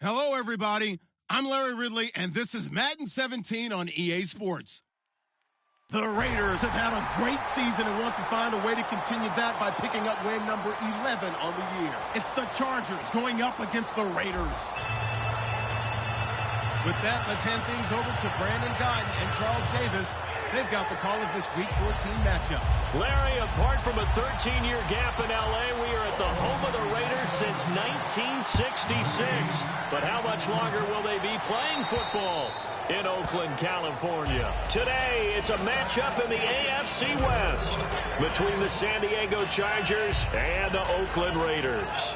Hello, everybody. I'm Larry Ridley, and this is Madden 17 on EA Sports. The Raiders have had a great season and want to find a way to continue that by picking up win number 11 on the year. It's the Chargers going up against the Raiders. With that, let's hand things over to Brandon Guyton and Charles Davis. They've got the call of this Week 14 matchup. Larry, apart from a 13-year gap in L.A., we are at the home of the Raiders since 1966. But how much longer will they be playing football in Oakland, California? Today, it's a matchup in the AFC West between the San Diego Chargers and the Oakland Raiders.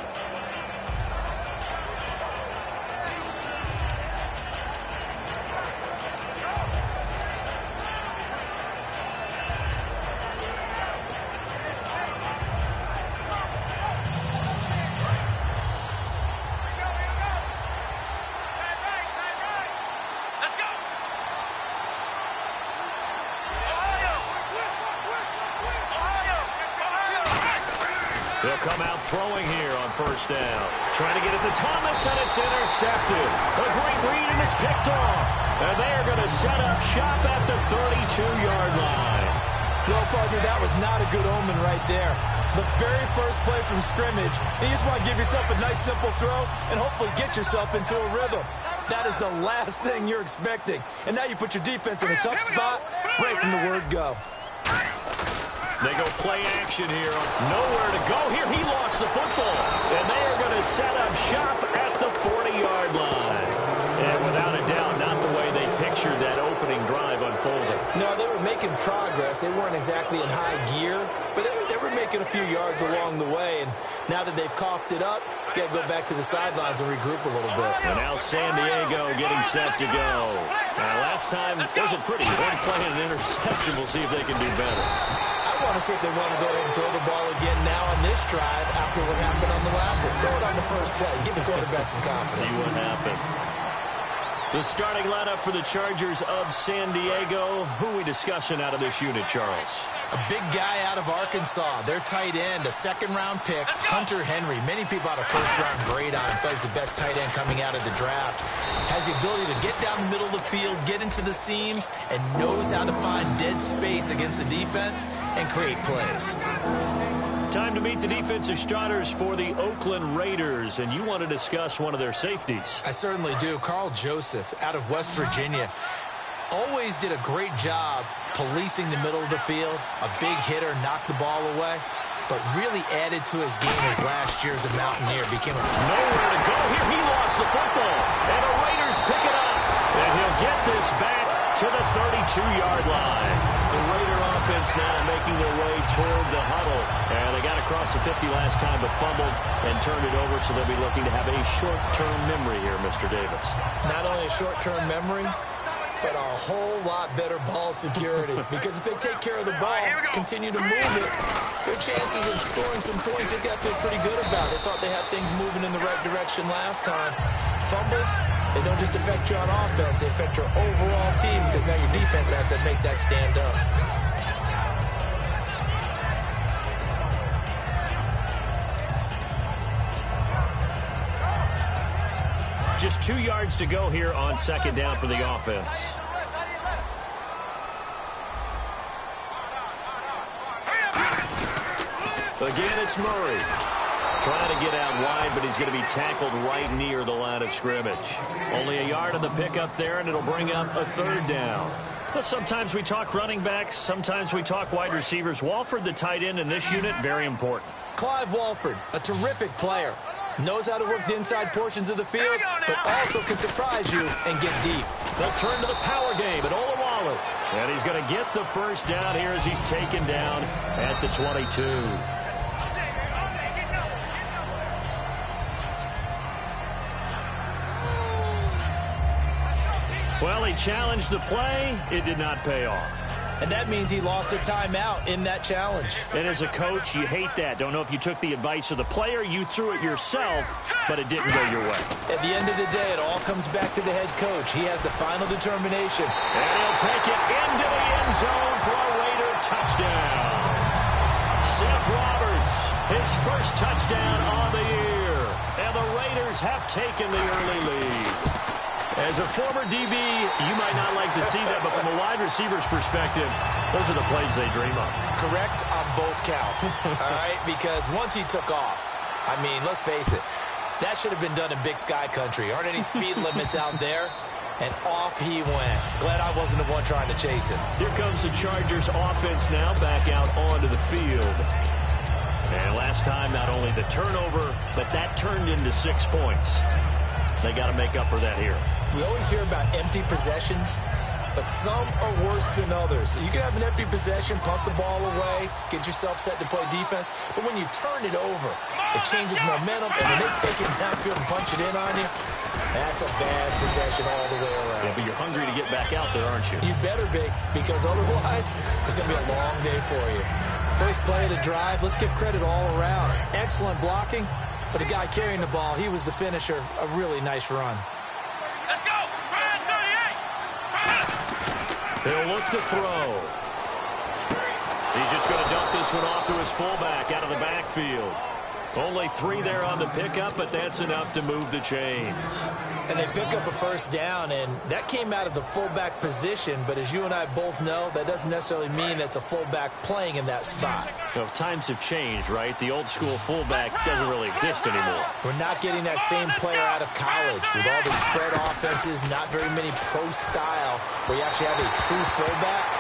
They'll come out throwing here on first down. Trying to get it to Thomas, and it's intercepted. A great read, and it's picked off. And they're going to set up shop at the 32-yard line. Well, partner, that was not a good omen right there. The very first play from scrimmage, you just want to give yourself a nice, simple throw and hopefully get yourself into a rhythm. That is the last thing you're expecting. And now you put your defense in a tough spot right from the word go. They go play action here. Nowhere to go here. He lost the football. And they are going to set up shop at the 40-yard line. And without a doubt, not the way they pictured that opening drive unfolding. No, they were making progress. They weren't exactly in high gear, but they were making a few yards along the way. And now that they've coughed it up, you got to go back to the sidelines and regroup a little bit. And now San Diego getting set to go. Last time wasn't pretty. They're playing an interception. We'll see if they can do better. I want to see if they want to go ahead and throw the ball again now on this drive after what happened on the last one. Throw it on the first play. Give the quarterback some confidence. See what happens. The starting lineup for the Chargers of San Diego. Who are we discussing out of this unit, Charles? A big guy out of Arkansas. Their tight end, a second-round pick, Hunter Henry. Many people had a first-round grade on him. Thought he's the best tight end coming out of the draft. Has the ability to get down the middle of the field, get into the seams, and knows how to find dead space against the defense and create plays. Time to meet the defensive starters for the Oakland Raiders, and you want to discuss one of their safeties. I certainly do. Carl Joseph out of West Virginia. Always did a great job policing the middle of the field. A big hitter, knocked the ball away, but really added to his game his last year as a Mountaineer. Became a... Nowhere to go here. He lost the football, and the Raiders pick it up, and he'll get this back to the 32-yard line. The Raider offense now making their way toward the huddle. And they got across the 50 last time, but fumbled and turned it over, so they'll be looking to have a short-term memory here, Mr. Davis. Not only a short-term memory, but a whole lot better ball security. Because if they take care of the ball, continue to move it, their chances of scoring some points, they've got to feel pretty good about. They thought they had things moving in the right direction last time. Fumbles, they don't just affect you on offense, they affect your overall team, because now your defense has to make that stand up. Just 2 yards to go here on second down for the offense. Again, it's Murray. Trying to get out wide, but he's going to be tackled right near the line of scrimmage. Only a yard on the pickup there, and it'll bring up a third down. Well, sometimes we talk running backs, sometimes we talk wide receivers. Walford, the tight end in this unit, very important. Clive Walford, a terrific player. Knows how to work the inside portions of the field, but also can surprise you and get deep. They'll turn to the power game at Olawale. And he's going to get the first down here as he's taken down at the 22. Well, he challenged the play. It did not pay off. And that means he lost a timeout in that challenge. And as a coach, you hate that. Don't know if you took the advice of the player, you threw it yourself, but it didn't go your way. At the end of the day, it all comes back to the head coach. He has the final determination. And he'll take it into the end zone for a Raider touchdown. Seth Roberts, his first touchdown on the year. And the Raiders have taken the early lead. As a former DB, you might not like to see that, but from a wide receiver's perspective, those are the plays they dream of. Correct on both counts, all right? Because once he took off, I mean, let's face it, that should have been done in Big Sky Country. Aren't any speed limits out there? And off he went. Glad I wasn't the one trying to chase him. Here comes the Chargers offense now back out onto the field. And last time, not only the turnover, but that turned into 6 points. They got to make up for that here. We always hear about empty possessions, but some are worse than others. You can have an empty possession, pump the ball away, get yourself set to play defense, but when you turn it over, it changes momentum, and when they take it downfield and punch it in on you, that's a bad possession all the way around. Yeah, but you're hungry to get back out there, aren't you? You better be, because otherwise, it's going to be a long day for you. First play of the drive, let's give credit all around. Excellent blocking, but the guy carrying the ball, he was the finisher. A really nice run. Let's go! He'll look to throw. He's just going to dump this one off to his fullback out of the backfield. Only 3 there on the pickup, but that's enough to move the chains. And they pick up a first down, and that came out of the fullback position. But as you and I both know, that doesn't necessarily mean that's a fullback playing in that spot. You know, times have changed, right? The old school fullback doesn't really exist anymore. We're not getting that same player out of college with all the spread offenses, not very many pro style where you actually have a true fullback.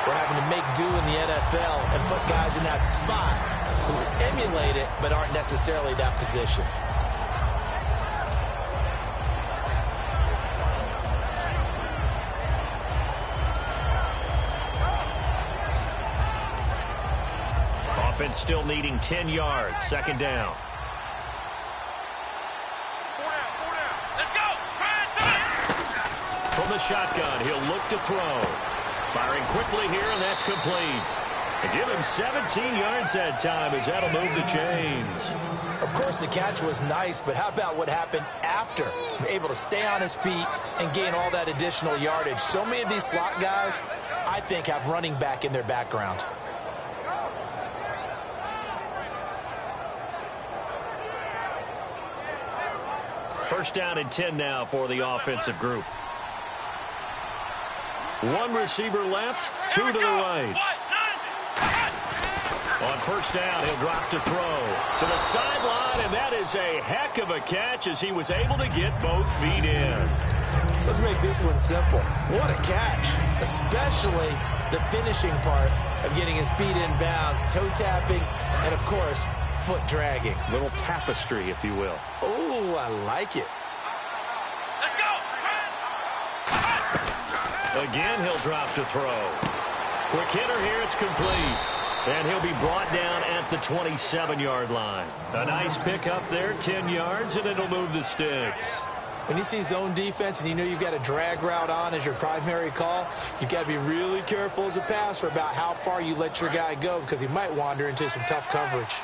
We're having to make do in the NFL and put guys in that spot who emulate it but aren't necessarily that position. Offense still needing 10 yards. Second down. Let's go! From the shotgun, he'll look to throw. Firing quickly here, and that's complete. And give him 17 yards that time as that'll move the chains. Of course, the catch was nice, but how about what happened after? Able to stay on his feet and gain all that additional yardage. So many of these slot guys, I think, have running back in their background. First down and 10 now for the offensive group. 1 receiver left, 2 to the right. On first down, he'll drop to throw to the sideline, and that is a heck of a catch as he was able to get both feet in. Let's make this one simple. What a catch, especially the finishing part of getting his feet in bounds, toe tapping, and of course, foot dragging. Little tapestry, if you will. Oh, I like it. Let's go! Again, he'll drop to throw. Quick hitter here, it's complete. And he'll be brought down at the 27-yard line. A nice pick up there, 10 yards, and it'll move the sticks. When you see zone defense and you know you've got a drag route on as your primary call, you've got to be really careful as a passer about how far you let your guy go because he might wander into some tough coverage.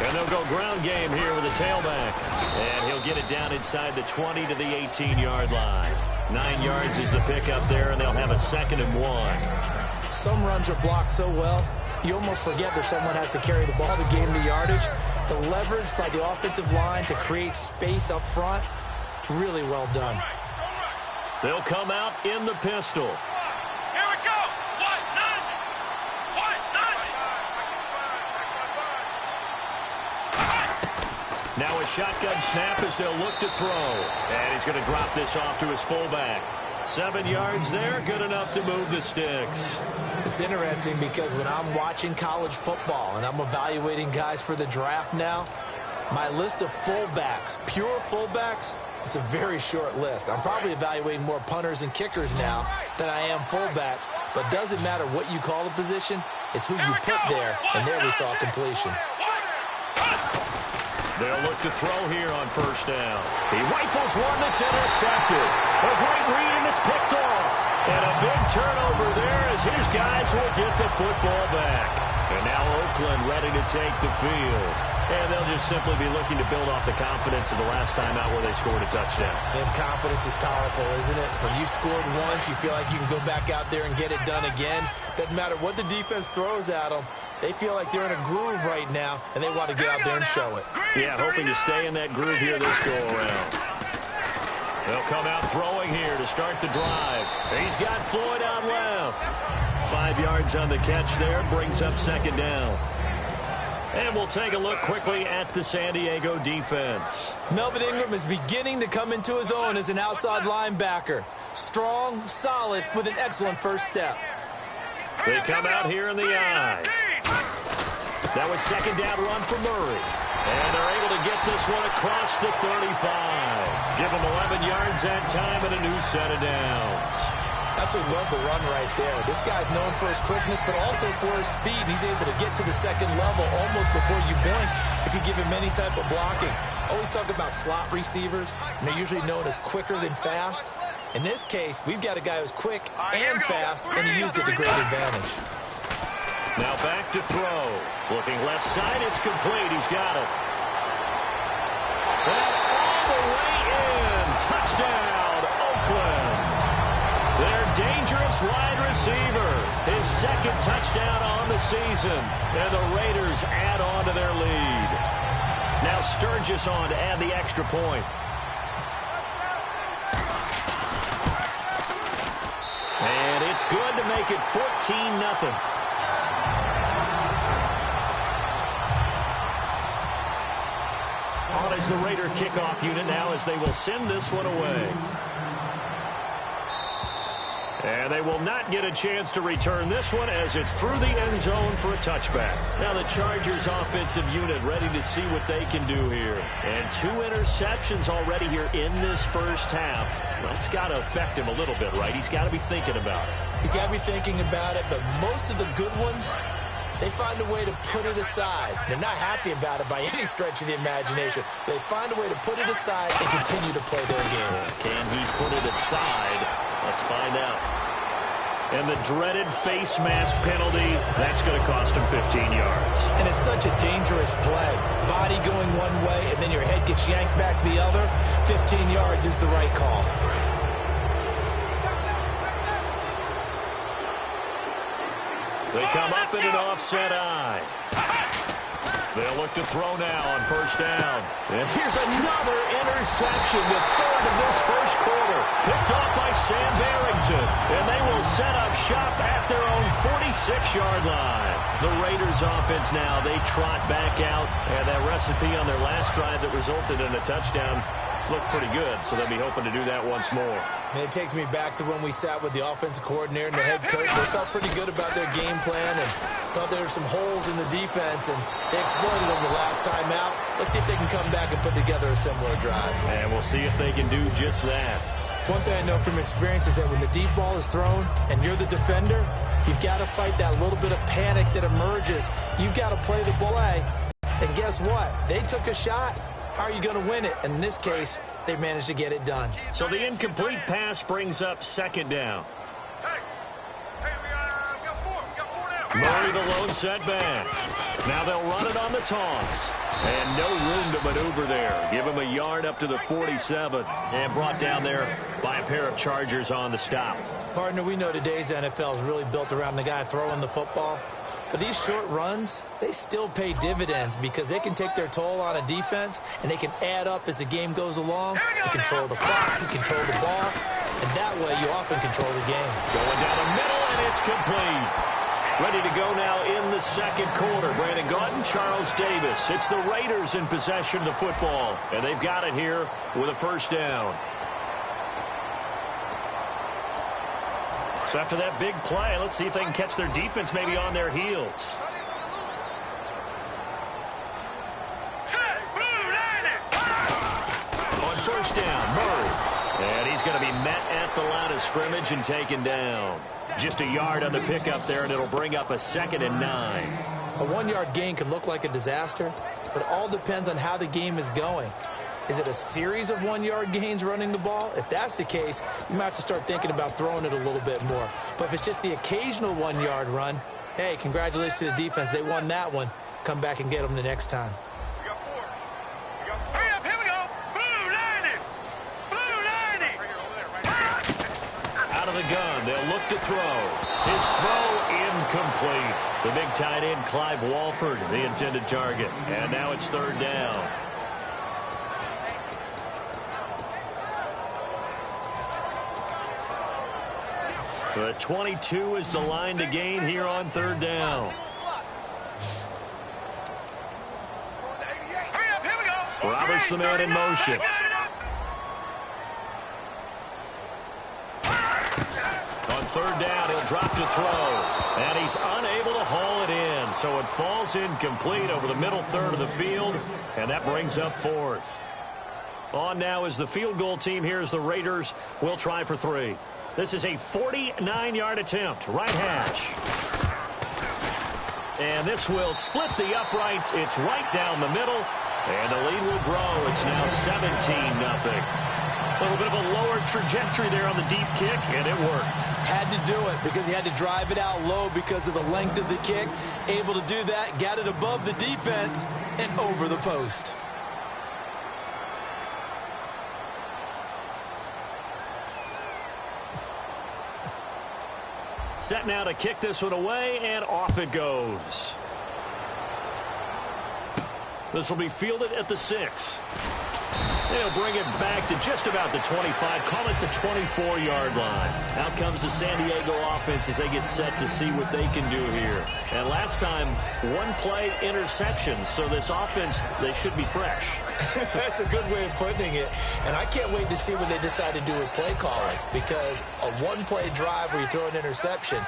And they'll go ground game here with a tailback. And he'll get it down inside the 20 to the 18-yard line. 9 yards is the pickup there, and they'll have a 2nd and 1. Some runs are blocked so well, you almost forget that someone has to carry the ball to gain the yardage. The leverage by the offensive line to create space up front, really well done. They'll come out in the pistol. Here we go! Now a shotgun snap as they'll look to throw. And he's going to drop this off to his fullback. 7 yards there, good enough to move the sticks. It's interesting because when I'm watching college football and I'm evaluating guys for the draft now, my list of fullbacks, pure fullbacks, it's a very short list. I'm probably evaluating more punters and kickers now than I am fullbacks. But doesn't matter what you call the position, it's who you put there. And there we saw completion. They'll look to throw here on first down. He rifles one that's intercepted. A great read, and it's picked off. And a big turnover there as his guys will get the football back. And now Oakland ready to take the field. And they'll just simply be looking to build off the confidence of the last time out where they scored a touchdown. And confidence is powerful, isn't it? When you've scored once, you feel like you can go back out there and get it done again. Doesn't matter what the defense throws at them. They feel like they're in a groove right now, and they want to get out there and show it. Yeah, hoping to stay in that groove here this go-around. They'll come out throwing here to start the drive. He's got Floyd out left. 5 yards on the catch there, brings up second down. And we'll take a look quickly at the San Diego defense. Melvin Ingram is beginning to come into his own as an outside linebacker. Strong, solid, with an excellent first step. They come out here in the I. That was second down run for Murray. And they're able to get this one across the 35. Give them 11 yards that time and a new set of downs. Absolutely love the run right there. This guy's known for his quickness, but also for his speed. He's able to get to the second level almost before you blink if you give him any type of blocking. Always talk about slot receivers, and they're usually known as quicker than fast. In this case, we've got a guy who's quick and fast, and he used it to great advantage. Now back to throw. Looking left side, it's complete. He's got it. And all the way in. Touchdown, Oakland. Their dangerous wide receiver. His second touchdown on the season. And the Raiders add on to their lead. Now Sturgis on to add the extra point. And it's good to make it 14-0. On is the Raider kickoff unit now as they will send this one away. And they will not get a chance to return this one as it's through the end zone for a touchback. Now the Chargers offensive unit ready to see what they can do here. And 2 interceptions already here in this first half. That's got to affect him a little bit, right? He's got to be thinking about it. He's got to be thinking about it, but most of the good ones, they find a way to put it aside. They're not happy about it by any stretch of the imagination. They find a way to put it aside and continue to play their game. Can he put it aside? Let's find out. And the dreaded face mask penalty, that's going to cost him 15 yards. And it's such a dangerous play. Body going one way, and then your head gets yanked back the other. 15 yards is the right call. They come up in an offset I. They'll look to throw now on first down. And here's another interception, the third of this first quarter. Picked off by Sam Barrington. And they will set up shop at their own 46-yard line. The Raiders offense now, they trot back out. And that recipe on their last drive that resulted in a touchdown looked pretty good. So they'll be hoping to do that once more. And it takes me back to when we sat with the offensive coordinator and the head coach. They felt pretty good about their game plan and thought there were some holes in the defense, and they exploited them the last time out. Let's see if they can come back and put together a similar drive. And we'll see if they can do just that. One thing I know from experience is that when the deep ball is thrown and you're the defender, you've got to fight that little bit of panic that emerges. You've got to play the play. And guess what? They took a shot. How are you going to win it? And in this case, they managed to get it done. So the incomplete pass brings up second down. Hey, we got four now. Murray the lone setback. Now they'll run it on the toss. And no room to maneuver there. Give him a yard up to the 47. And brought down there by a pair of Chargers on the stop. Partner, we know today's NFL is really built around the guy throwing the football. But these short runs, they still pay dividends because they can take their toll on a defense and they can add up as the game goes along. You control the clock, you control the ball, and that way you often control the game. Going down the middle, and it's complete. Ready to go now in the second quarter. Brandon Gaudin, Charles Davis. It's the Raiders in possession of the football, and they've got it here with a first down. So after that big play, let's see if they can catch their defense maybe on their heels. On first down, Murray. And he's going to be met at the line of scrimmage and taken down. Just a yard on the pickup there, and it'll bring up a 2nd and 9. A 1-yard gain can look like a disaster, but it all depends on how the game is going. Is it a series of 1-yard gains running the ball? If that's the case, you might have to start thinking about throwing it a little bit more. But if it's just the occasional 1-yard run, hey, congratulations to the defense. They won that one. Come back and get them the next time. the gun. They'll look to throw. His throw incomplete. The big tight end, Clive Walford, the intended target. And now it's third down. But 22 is the line to gain here on third down. Roberts the man in motion. On third down, he'll drop to throw. And he's unable to haul it in. So it falls incomplete over the middle third of the field. And that brings up fourth. On now is the field goal team. Here's the Raiders. We'll try for three. This is a 49-yard attempt. Right hash. And this will split the uprights. It's right down the middle. And the lead will grow. It's now 17-0. A little bit of a lower trajectory there on the deep kick, and it worked. Had to do it because he had to drive it out low because of the length of the kick. Able to do that, got it above the defense, and over the post. Set now to kick this one away, and off it goes. This will be fielded at the 6. They'll bring it back to just about the 25. Call it the 24-yard line. Out comes the San Diego offense as they get set to see what they can do here. And last time, one-play interception. So this offense, they should be fresh. That's a good way of putting it. And I can't wait to see what they decide to do with play calling. Because a one-play drive where you throw an interception,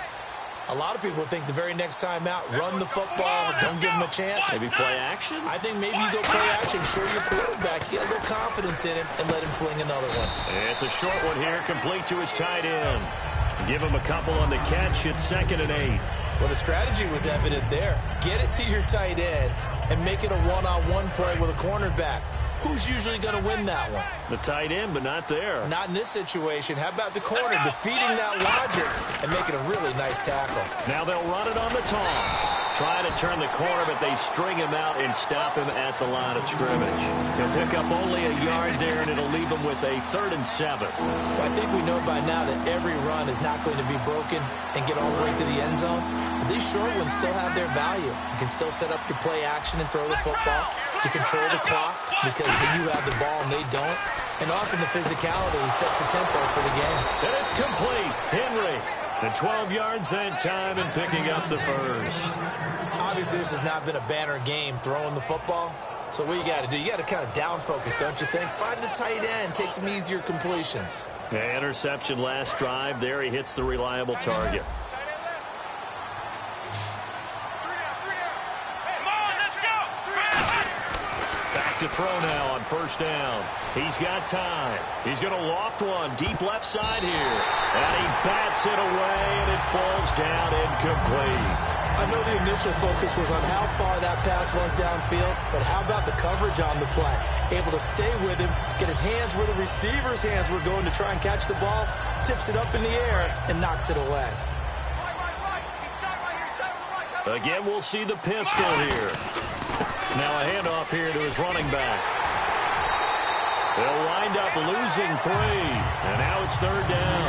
a lot of people think the very next time out, run the football, don't give them a chance. Maybe play action? I think maybe you go play action, show your quarterback, get a little confidence in him, and let him fling another one. It's a short one here, complete to his tight end. Give him a couple on the catch. It's 2nd and 8. Well, the strategy was evident there. Get it to your tight end and make it a one-on-one play with a cornerback. Who's usually going to win that one? The tight end, but not there. Not in this situation. How about the corner defeating that logic and making a really nice tackle? Now they'll run it on the toss. Try to turn the corner, but they string him out and stop him at the line of scrimmage. He'll pick up only a yard there, and it'll leave him with a 3rd and 7. Well, I think we know by now that every run is not going to be broken and get all the way to the end zone. But these short ones still have their value. You can still set up your play action and throw the football. You control the clock because you have the ball and they don't. And often the physicality sets the tempo for the game. And it's complete. Henry. And 12 yards that time and picking up the first. Obviously, this has not been a banner game throwing the football. So what you got to do, you got to kind of down focus, don't you think? Find the tight end, take some easier completions. Yeah, interception last drive. There he hits the reliable target. To throw now on first down. He's got time. He's going to loft one deep left side here. And he bats it away, and it falls down incomplete. I know the initial focus was on how far that pass was downfield, but how about the coverage on the play? Able to stay with him, get his hands where the receiver's hands were going to try and catch the ball, tips it up in the air, and knocks it away. Again, we'll see the pistol here. Now a handoff here to his running back. They'll wind up losing 3. And now it's 3rd down.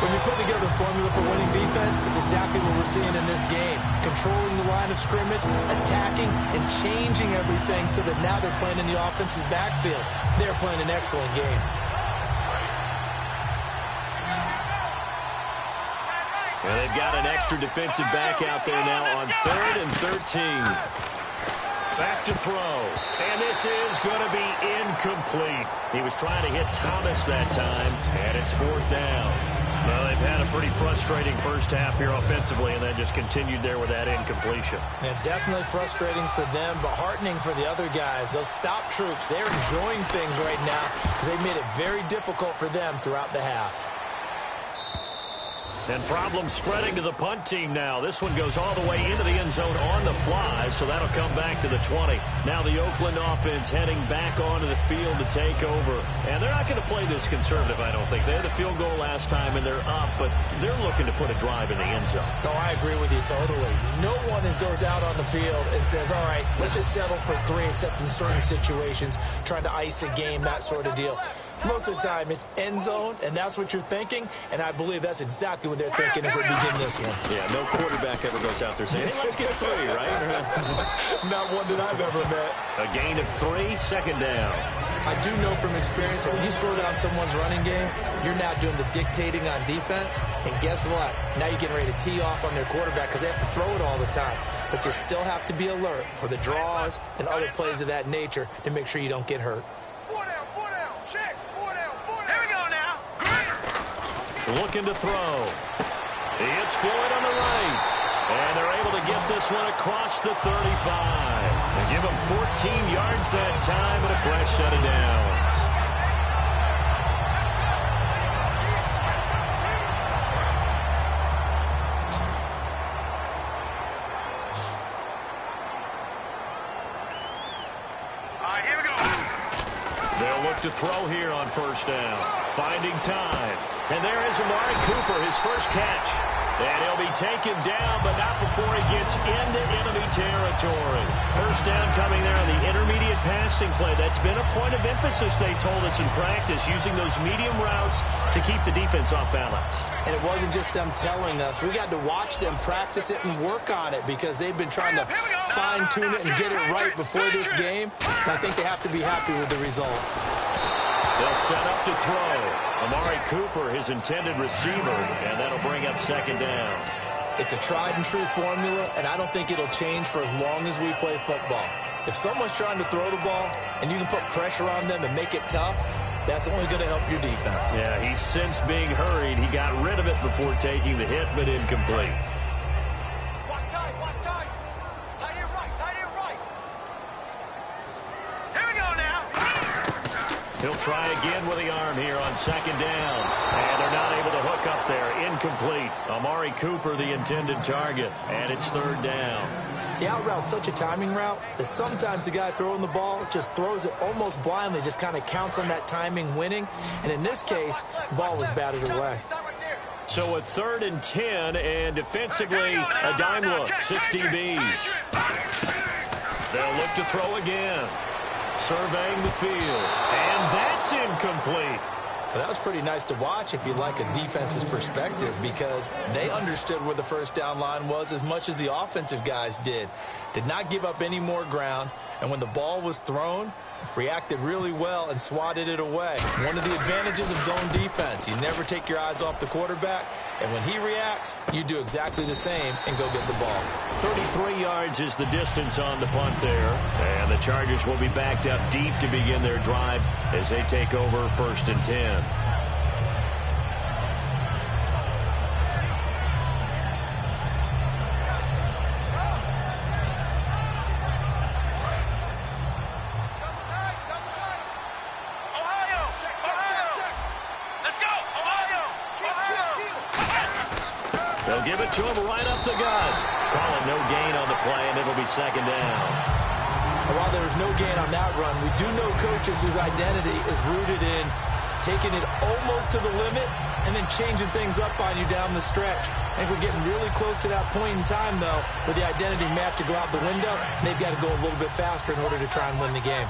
When you put together a formula for winning defense, it's exactly what we're seeing in this game. Controlling the line of scrimmage, attacking, and changing everything so that now they're playing in the offense's backfield. They're playing an excellent game. And they've got an extra defensive back out there now on 3rd and 13. Back to throw. And this is going to be incomplete. He was trying to hit Thomas that time, and it's 4th down. Well, they've had a pretty frustrating first half here offensively, and then just continued there with that incompletion. Yeah, definitely frustrating for them, but heartening for the other guys. Those stop troops, they're enjoying things right now because they made it very difficult for them throughout the half. And problems spreading to the punt team now. This one goes all the way into the end zone on the fly, so that'll come back to the 20. Now the Oakland offense heading back onto the field to take over. And they're not going to play this conservative, I don't think. They had the field goal last time, and they're up, but they're looking to put a drive in the end zone. No, I agree with you totally. No one goes out on the field and says, all right, let's just settle for 3, except in certain situations, trying to ice a game, that sort of deal. Most of the time, it's end zone, and that's what you're thinking, and I believe that's exactly what they're thinking as they begin this one. Yeah, no quarterback ever goes out there saying, hey, let's get 3, right? Not one that I've ever met. A gain of 3, second down. I do know from experience that when you slow down someone's running game, you're now doing the dictating on defense, and guess what? Now you're getting ready to tee off on their quarterback because they have to throw it all the time. But you still have to be alert for the draws and other plays of that nature to make sure you don't get hurt. 4 down, check, 4 down, 4 down. Here we go now. Looking to throw. It's Floyd on the right. And they're able to get this one across the 35. They give him 14 yards that time and a fresh set of downs. All right, here we go. They'll look to throw here on first down. Finding time. And there is Amari Cooper, his first catch. And he'll be taken down, but not before he gets into enemy territory. First down coming there on the intermediate passing play. That's been a point of emphasis, they told us in practice, using those medium routes to keep the defense off balance. And it wasn't just them telling us. We got to watch them practice it and work on it because they've been trying to fine-tune it and get it right before this game. And I think they have to be happy with the result. They'll set up to throw. Amari Cooper, his intended receiver, and that'll bring up second down. It's a tried-and-true formula, and I don't think it'll change for as long as we play football. If someone's trying to throw the ball and you can put pressure on them and make it tough, that's only going to help your defense. Yeah, he's since being hurried. He got rid of it before taking the hit, but incomplete. Watch tight, tight end right. Here we go now. He'll try again with the arm here on second down. And they're not able to hook up there. Incomplete. Amari Cooper, the intended target. And it's third down. The out route's such a timing route that sometimes the guy throwing the ball just throws it almost blindly, just kind of counts on that timing winning. And in this case, the ball was batted away. So a 3rd and 10, and defensively, a dime look. 6 DBs. They'll look to throw again. Surveying the field. And that's incomplete. Well, that was pretty nice to watch if you like a defense's perspective because they understood where the first down line was as much as the offensive guys did. Did not give up any more ground, and when the ball was thrown, reacted really well and swatted it away. One of the advantages of zone defense, you never take your eyes off the quarterback, and when he reacts, you do exactly the same and go get the ball. 33 yards is the distance on the punt there, and the Chargers will be backed up deep to begin their drive as they take over 1st and 10. They'll give it to him right up the gut. Call it no gain on the play, and it'll be second down. While there was no gain on that run, we do know coaches whose identity is rooted in taking it almost to the limit and then changing things up on you down the stretch. I think we're getting really close to that point in time, though, where the identity map to go out the window, and they've got to go a little bit faster in order to try and win the game.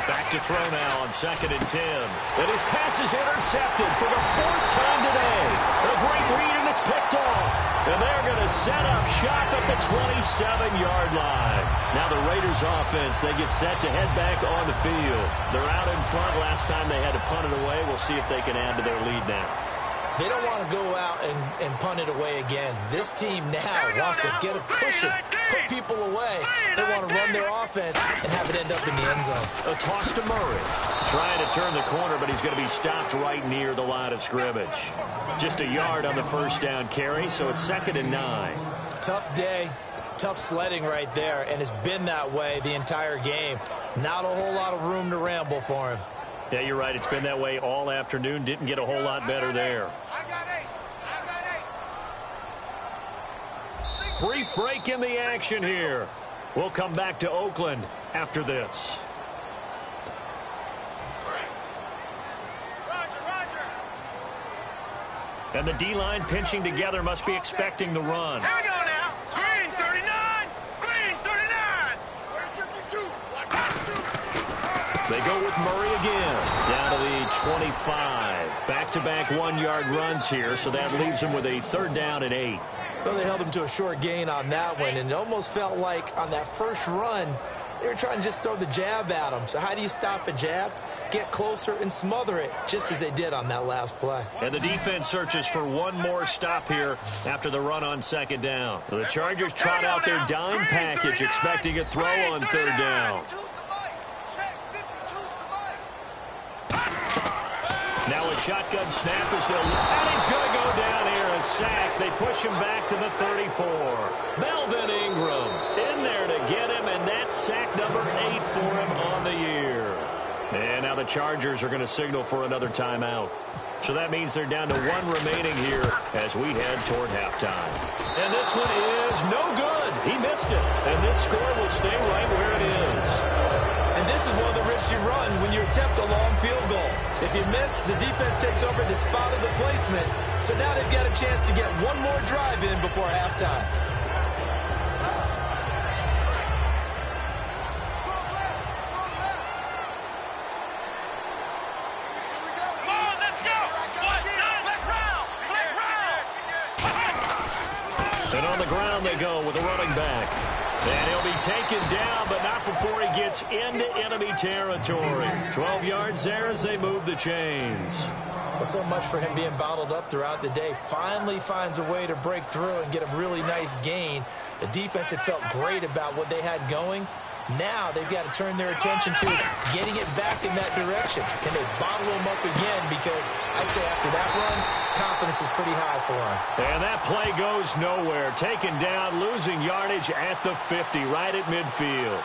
Back to throw now on 2nd and 10. And his pass is intercepted for the 4th time today. A great read, and it's picked off. And they're going to set up shop at the 27-yard line. Now the Raiders offense, they get set to head back on the field. They're out in front. Last time they had to punt it away. We'll see if they can add to their lead now. They don't want to go out and punt it away again. This team now wants to get a cushion, put people away. They want to run their offense and have it end up in the end zone. A toss to Murray. Trying to turn the corner, but he's going to be stopped right near the line of scrimmage. Just a yard on the first down carry, so it's 2nd and 9. Tough day, tough sledding right there, and it's been that way the entire game. Not a whole lot of room to ramble for him. Yeah, you're right. It's been that way all afternoon. Didn't get a whole lot better there. Brief break in the action here. We'll come back to Oakland after this. And the D-line pinching together must be expecting the run. Here we go now. Green 39. Green 39. Where's 52? go with Murray again. Down to the 25. Back-to-back one-yard runs here, so that leaves him with a 3rd down and 8. Well, they held him to a short gain on that one, and it almost felt like on that first run, they were trying to just throw the jab at him. So how do you stop a jab? Get closer and smother it, just as they did on that last play. And the defense searches for one more stop here after the run on 2nd down. The Chargers trot out their dime package, expecting a throw on 3rd down. Now a shotgun snap is and he's going to go down here. A sack. They push him back to the 34. Melvin Ingram in there to get him, and that's sack number 8 for him on the year. And now the Chargers are going to signal for another timeout. So that means they're down to 1 remaining here as we head toward halftime. And this one is no good. He missed it. And this score will stay right where it is. And this is one of the risks you run when you attempt a long field goal. If you miss, the defense takes over the spot of the placement. So now they've got a chance to get one more drive in before halftime. And on the ground they go with a running back. And he'll be taken down, but not before he gets into enemy territory. 12 yards there as they move the chains. Well, so much for him being bottled up throughout the day. Finally finds a way to break through and get a really nice gain. The defense had felt great about what they had going. Now they've got to turn their attention to getting it back in that direction. Can they bottle him up again? Because I'd say after that run, confidence is pretty high for him. And that play goes nowhere. Taken down, losing yardage at the 50, right at midfield.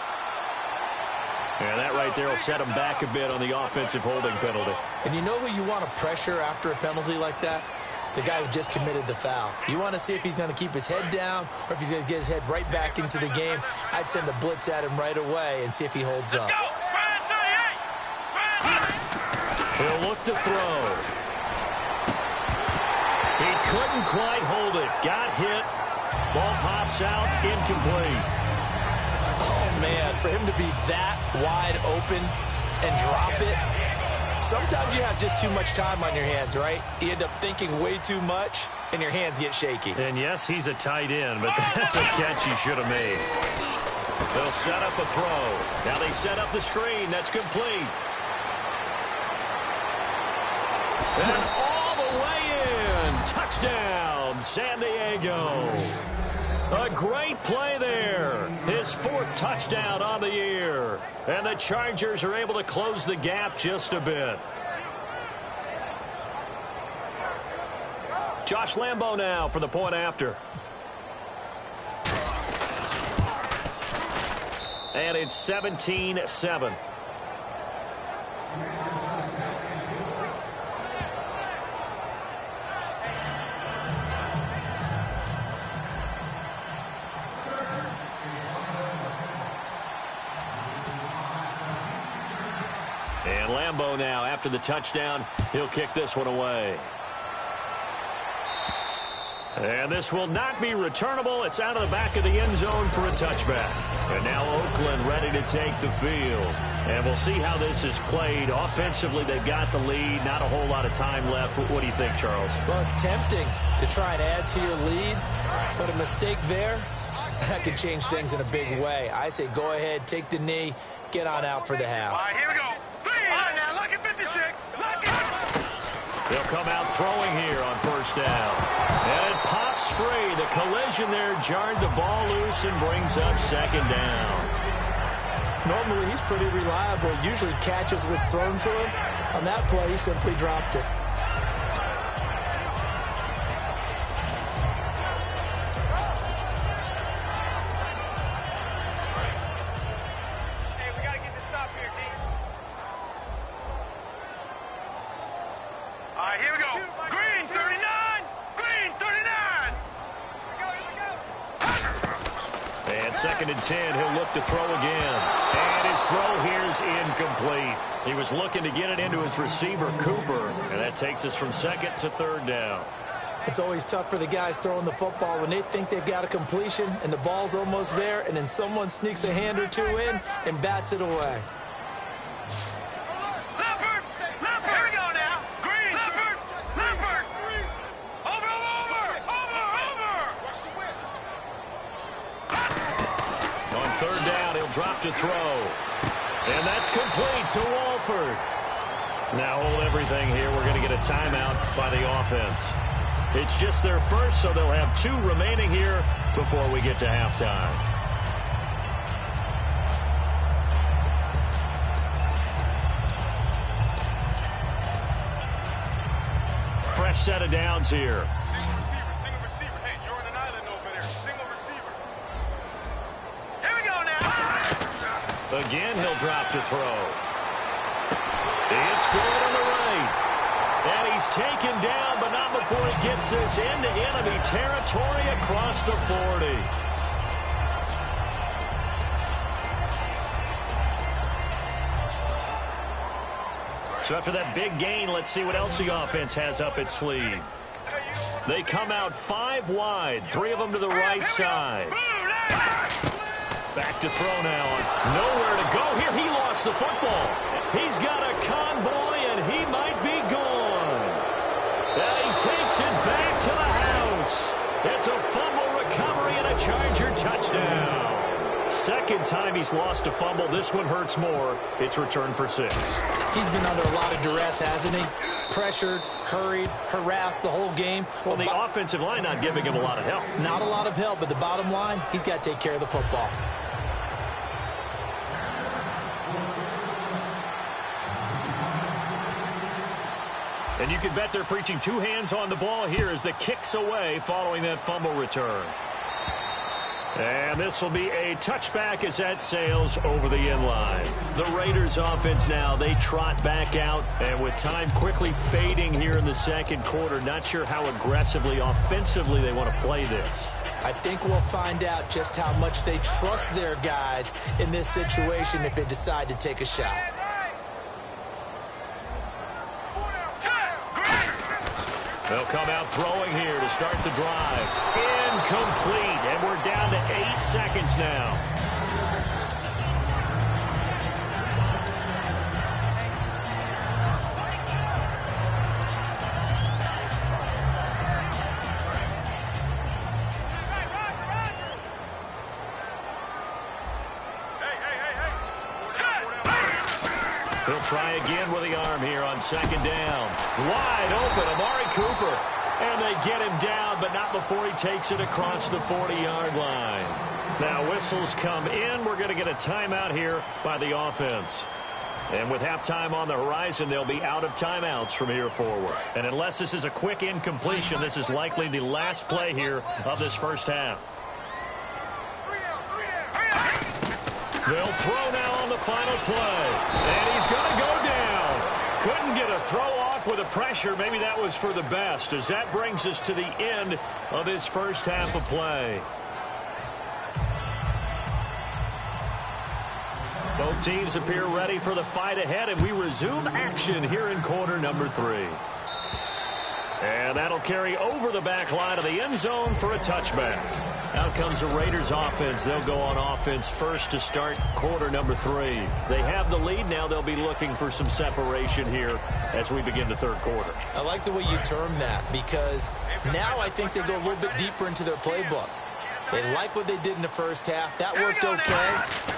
And that right there will set him back a bit on the offensive holding penalty. And you know who you want to pressure after a penalty like that? The guy who just committed the foul. You want to see if he's going to keep his head down or if he's going to get his head right back into the game. I'd send a blitz at him right away and see if he holds up. He'll look to throw. He couldn't quite hold it. Got hit. Ball pops out. Incomplete. Oh, man, for him to be that wide open and drop it. Sometimes you have just too much time on your hands, right? You end up thinking way too much, and your hands get shaky. And yes, he's a tight end, but that's a catch he should have made. They'll set up a throw. Now they set up the screen. That's complete. And all the way in. Touchdown, San Diego. A great play there. His 4th touchdown on the year. And the Chargers are able to close the gap just a bit. Josh Lambo now for the point after. And it's 17-7. And Lambo now, after the touchdown, he'll kick this one away. And this will not be returnable. It's out of the back of the end zone for a touchback. And now Oakland ready to take the field. And we'll see how this is played. Offensively, they've got the lead. Not a whole lot of time left. What do you think, Charles? Well, it's tempting to try and add to your lead, but a mistake there, that could change things in a big way. I say go ahead, take the knee, get on out for the half. All right, here we go. All right, now, look at 56. Look at They'll come out throwing here on 1st down. And it pops free. The collision there jarred the ball loose and brings up 2nd down. Normally, he's pretty reliable. Usually catches what's thrown to him. On that play, he simply dropped it. Hey, we got to get this stop here, D. All right, here we go. Green, 39. Green, 39. And 2nd and 10, he'll look to throw again. And his throw here is incomplete. He was looking to get it into his receiver, Cooper. And that takes us from 2nd to 3rd down. It's always tough for the guys throwing the football when they think they've got a completion and the ball's almost there, and then someone sneaks a hand or two in and bats it away. third down, he'll drop to throw. And that's complete to Walford. Now hold everything here. We're going to get a timeout by the offense. It's just their first, so they'll have 2 remaining here before we get to halftime. Fresh set of downs here. Single receiver. Hey, you're on an island over there. Single receiver. Here we go now. Again, he'll drop to throw. It's Floyd on the right. And he's taken down, but not before he gets this into enemy territory across the 40. So after that big gain, let's see what else the offense has up its sleeve. They come out 5 wide, 3 of them to the right side. Back to throw now. Nowhere to go here. He lost the football. He's got a convoy, and he might be gone. And he takes it back to the house. It's a fumble recovery and a Charger touchdown. Second time he's lost a fumble. This one hurts more. It's returned for 6. He's been under a lot of duress, hasn't he? Pressured, hurried, harassed the whole game. Well, the offensive line not giving him a lot of help. Not a lot of help, but the bottom line, he's got to take care of the football. And you can bet they're preaching 2 hands on the ball here as the kick's away following that fumble return. And this will be a touchback as that sails over the end line. The Raiders offense now, they trot back out. And with time quickly fading here in the second quarter, not sure how aggressively, offensively they want to play this. I think we'll find out just how much they trust their guys in this situation if they decide to take a shot. They'll come out throwing here to start the drive. Incomplete, and we're down to 8 seconds now. He'll try again with the arm here on second down. Wide open, Amari Cooper. And they get him down, but not before he takes it across the 40-yard line. Now whistles come in. We're going to get a timeout here by the offense. And with halftime on the horizon, they'll be out of timeouts from here forward. And unless this is a quick incompletion, this is likely the last play here of this first half. They'll throw now on the final play. And he's going to go down. Couldn't get a throw off with the pressure. Maybe that was for the best, as that brings us to the end of this first half of play. Both teams appear ready for the fight ahead, and we resume action here in quarter number 3. And that'll carry over the back line of the end zone for a touchback. Out comes the Raiders offense. They'll go on offense first to start quarter number 3. They have the lead now. They'll be looking for some separation here as we begin the third quarter. I like the way you term that, because now I think they go a little bit deeper into their playbook. They like what they did in the first half. That worked okay.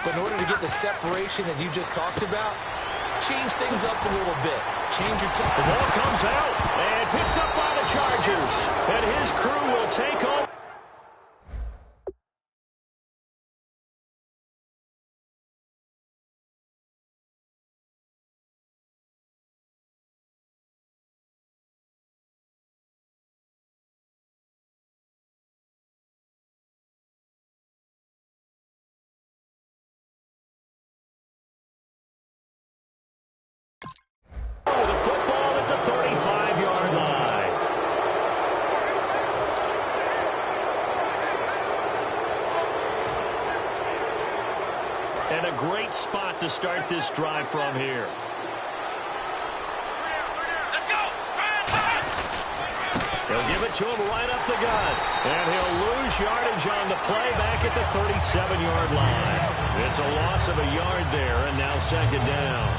But in order to get the separation that you just talked about, change things up a little bit. Change your tempo. The ball comes out and picked up by the Chargers. And his crew will take over. The football at the 35-yard line. And a great spot to start this drive from here. He'll give it to him right up the gut. And he'll lose yardage on the play back at the 37-yard line. It's a loss of a yard there, and now second down.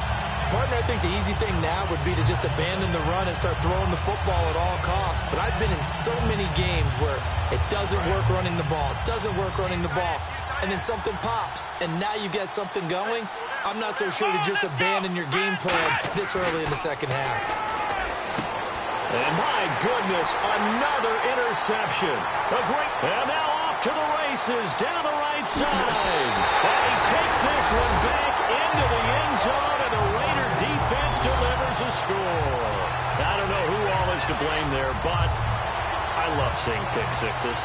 Partner, I think the easy thing now would be to just abandon the run and start throwing the football at all costs. But I've been in so many games where it doesn't work running the ball. It doesn't work running the ball. and then something pops, and now you get something going. I'm not so sure to just abandon your game plan this early in the second half. And my goodness, another interception. And now off to the races down the right side. And he takes this one back into the end zone, and the Raider defense delivers a score. I don't know who all is to blame there, but I love seeing pick sixes.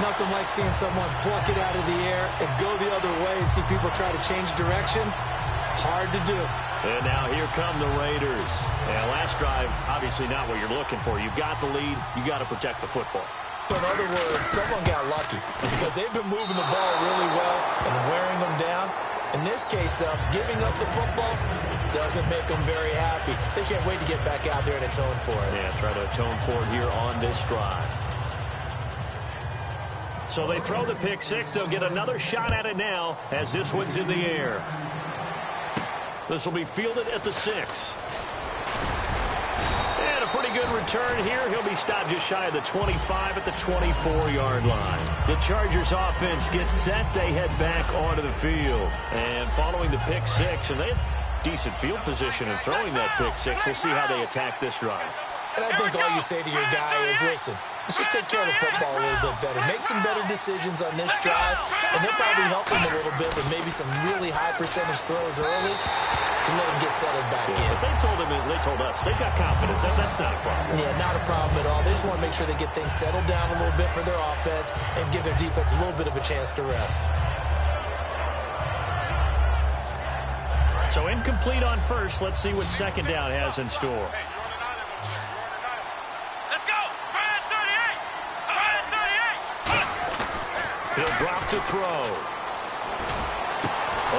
Nothing like seeing someone pluck it out of the air and go the other way and see people try to change directions. Hard to do. And now here come the Raiders. And last drive, obviously not what you're looking for. You've got the lead. You got to protect the football. So in other words, someone got lucky because they've been moving the ball really well and wearing them down. In this case, though, giving up the football doesn't make them very happy. They can't wait to get back out there and atone for it. Yeah, try to atone for it here on this drive. So they throw the pick six. They'll get another shot at it now as this one's in the air. This will be fielded at the 6. And a pretty good return here. He'll be stopped just shy of the 25 at the 24-yard line. The Chargers offense gets set. They head back onto the field. And following the pick six, and they have decent field position in throwing that pick six. We'll see how they attack this drive. And I think all you say to your guy is, listen, let's just take care of the football a little bit better. Make some better decisions on this drive, and they'll probably help him a little bit with maybe some really high percentage throws early to let him get settled back in. But they told us they've got confidence. That's not a problem. Yeah, not a problem at all. They just want to make sure they get things settled down a little bit for their offense and give their defense a little bit of a chance to rest. So incomplete on first. Let's see what second down has in store. He'll drop to throw.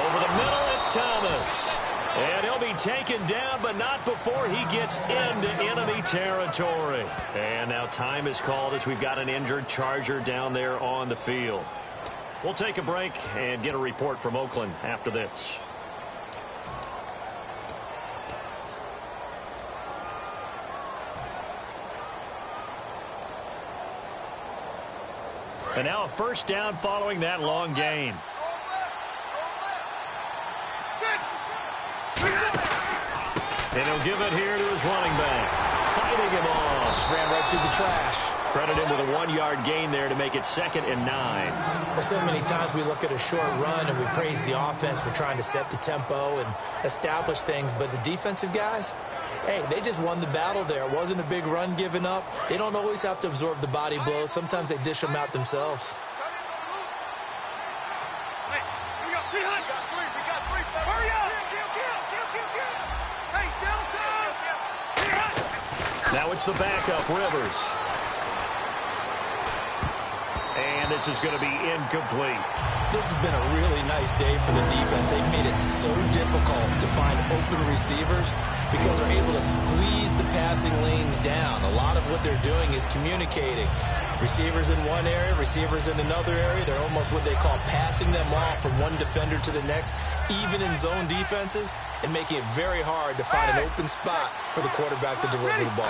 Over the middle, it's Thomas. And he'll be taken down, but not before he gets into enemy territory. And now time is called as we've got an injured Charger down there on the field. We'll take a break and get a report from Oakland after this. And now a first down following that long gain. And he'll give it here to his running back. Fighting him off. Just ran right through the trash. Credit him with a 1-yard gain there to make it 2nd and 9. Well, so many times we look at a short run and we praise the offense for trying to set the tempo and establish things. But the defensive guys, hey, they just won the battle there. It wasn't a big run given up. They don't always have to absorb the body blows. Sometimes they dish them out themselves. Now it's the backup, Rivers. And this is going to be incomplete. This has been a really nice day for the defense. They've made it so difficult to find open receivers because they're able to squeeze the passing lanes down. A lot of what they're doing is communicating. Receivers in one area, receivers in another area. They're almost what they call passing them off from one defender to the next, even in zone defenses, and making it very hard to find an open spot for the quarterback to deliver the ball.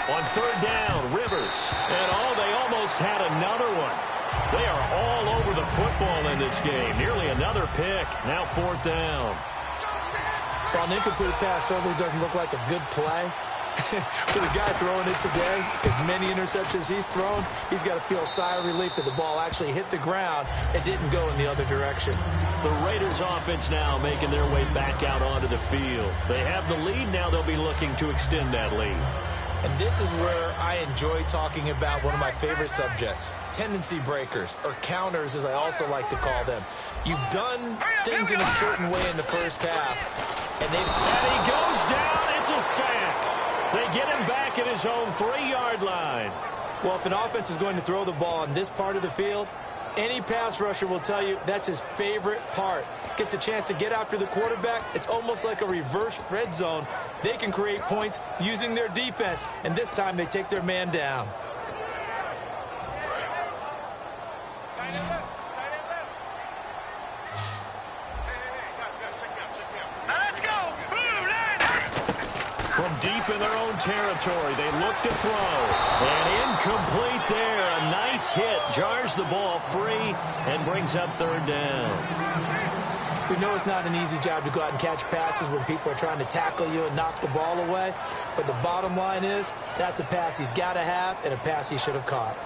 On 3rd down, Rivers. And they almost had another one. They are all over the football in this game. Nearly another pick. Now 4th down. Well, an incomplete pass certainly doesn't look like a good play. For the guy throwing it today, as many interceptions he's thrown, he's got to feel a sigh of relief that the ball actually hit the ground and didn't go in the other direction. The Raiders offense now making their way back out onto the field. They have the lead. Now they'll be looking to extend that lead. And this is where I enjoy talking about one of my favorite subjects, tendency breakers, or counters as I also like to call them. You've done things in a certain way in the first half, and he goes down. It's a sack. They get him back at his own 3-yard line. Well, if an offense is going to throw the ball on this part of the field, any pass rusher will tell you that's his favorite part. Gets a chance to get after the quarterback. It's almost like a reverse red zone. They can create points using their defense, and this time they take their man down. From deep in their own territory. They look to throw. And incomplete there. A nice hit. Jars the ball free and brings up third down. We know it's not an easy job to go out and catch passes when people are trying to tackle you and knock the ball away. But the bottom line is, that's a pass he's got to have and a pass he should have caught.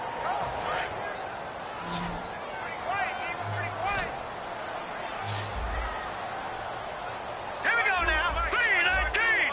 Here we go now. 3-19.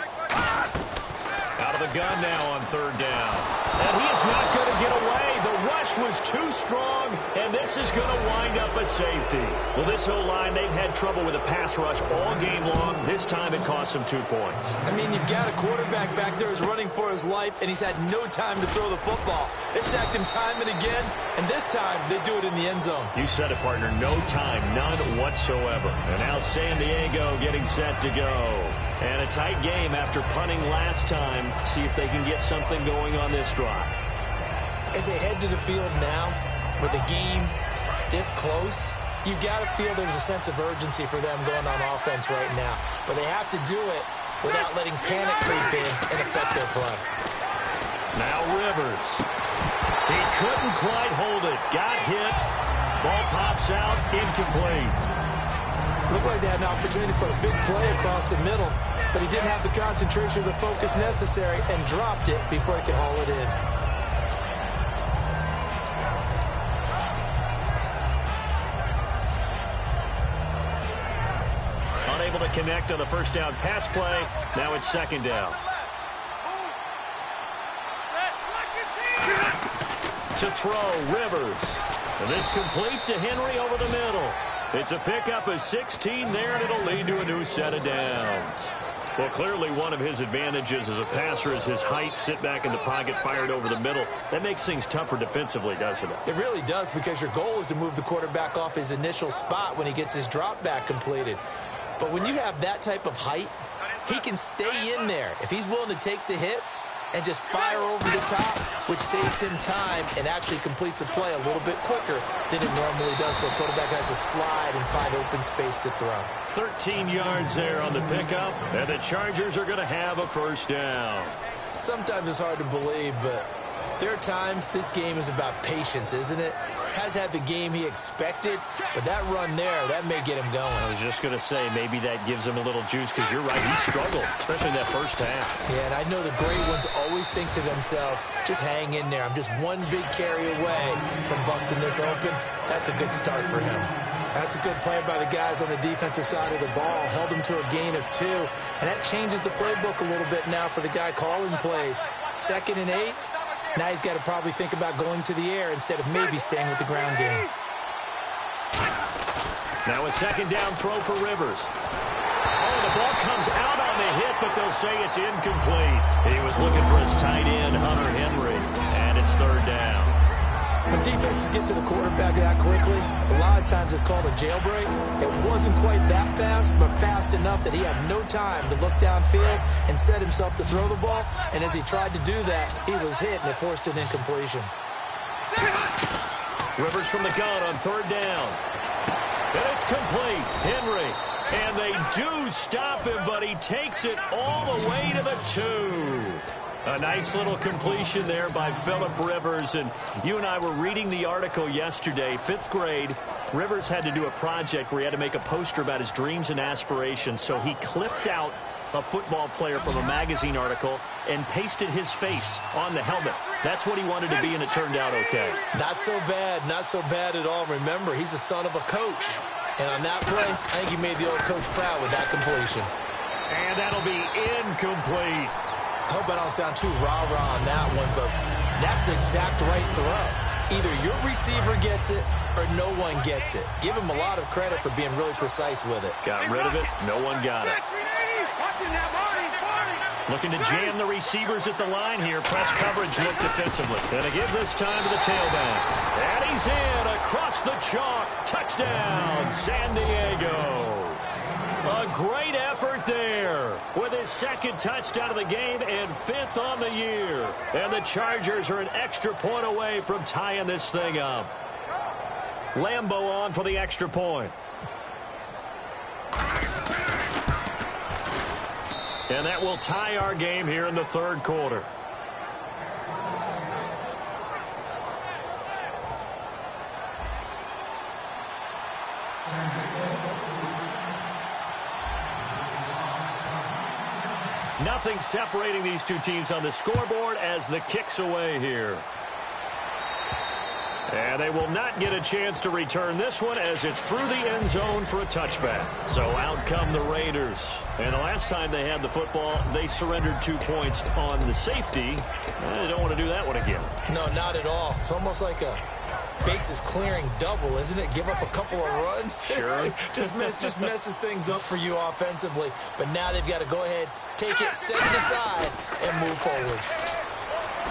Out of the gun now on third down. And he is not going to get away. The rush was too strong, and this is going to wind up a safety. Well, this O-line, they've had trouble with a pass rush all game long. This time it cost them 2 points. I mean, you've got a quarterback back there who's running for his life, and he's had no time to throw the football. They've sacked him time and again, and this time they do it in the end zone. You said it, partner. No time, none whatsoever. And now San Diego getting set to go. And a tight game after punting last time. See if they can get something going on this drive. As they head to the field now, with the game this close, you've got to feel there's a sense of urgency for them going on offense right now. But they have to do it without letting panic creep in and affect their play. Now Rivers. He couldn't quite hold it. Got hit. Ball pops out. Incomplete. Looked like they had an opportunity for a big play across the middle, but he didn't have the concentration or the focus necessary and dropped it before he could haul it in. Unable to connect on the first down pass play. Now it's second down. To throw, Rivers. And this complete to Henry over the middle. It's a pickup of 16 there, and it'll lead to a new set of downs. Well, clearly one of his advantages as a passer is his height, sit back in the pocket, fired over the middle. That makes things tougher defensively, doesn't it? It really does, because your goal is to move the quarterback off his initial spot when he gets his drop back completed. But when you have that type of height, he can stay in there. If he's willing to take the hits and just fire over the top, which saves him time and actually completes a play a little bit quicker than it normally does. The quarterback has to slide and find open space to throw. 13 yards there on the pickup, and the Chargers are going to have a first down. Sometimes it's hard to believe, but there are times this game is about patience, isn't it? Has had the game he expected, but that run there, that may get him going. I was just going to say, maybe that gives him a little juice, because you're right, he struggled, especially that first half. Yeah, and I know the great ones always think to themselves, just hang in there. I'm just one big carry away from busting this open. That's a good start for him. That's a good play by the guys on the defensive side of the ball. Held him to a gain of 2, and that changes the playbook a little bit now for the guy calling plays. 2nd and 8. Now he's got to probably think about going to the air instead of maybe staying with the ground game. Now a second down throw for Rivers. Oh, the ball comes out on the hit, but they'll say it's incomplete. He was looking for his tight end, Hunter Henry, and it's third down. When defenses get to the quarterback that quickly, a lot of times it's called a jailbreak. It wasn't quite that fast, but fast enough that he had no time to look downfield and set himself to throw the ball. And as he tried to do that, he was hit, and it forced an incompletion. Rivers from the gun on third down. And it's complete. Henry. And they do stop him, but he takes it all the way to the 2. A nice little completion there by Phillip Rivers. And you and I were reading the article yesterday, 5th grade. Rivers had to do a project where he had to make a poster about his dreams and aspirations. So he clipped out a football player from a magazine article and pasted his face on the helmet. That's what he wanted to be, and it turned out okay. Not so bad. Not so bad at all. Remember, he's the son of a coach. And on that play, I think he made the old coach proud with that completion. And that'll be incomplete. I hope I don't sound too rah-rah on that one, but that's the exact right throw. Either your receiver gets it or no one gets it. Give him a lot of credit for being really precise with it. Got rid of it. No one got it. Looking to jam the receivers at the line here. Press coverage, look defensively. Gonna give this time to the tailback. And he's in across the chalk. Touchdown, San Diego. A great effort there with his 2nd touchdown of the game and 5th on the year. And the Chargers are an extra point away from tying this thing up. Lambeau on for the extra point. And that will tie our game here in the third quarter. Nothing separating these two teams on the scoreboard as the kick's away here. And they will not get a chance to return this one as it's through the end zone for a touchback. So out come the Raiders. And the last time they had the football, they surrendered 2 points on the safety. They don't want to do that one again. No, not at all. It's almost like a bases clearing double, isn't it? Give up a couple of runs. Sure. just messes things up for you offensively. But now they've got to go ahead, take it, set it aside, and move forward.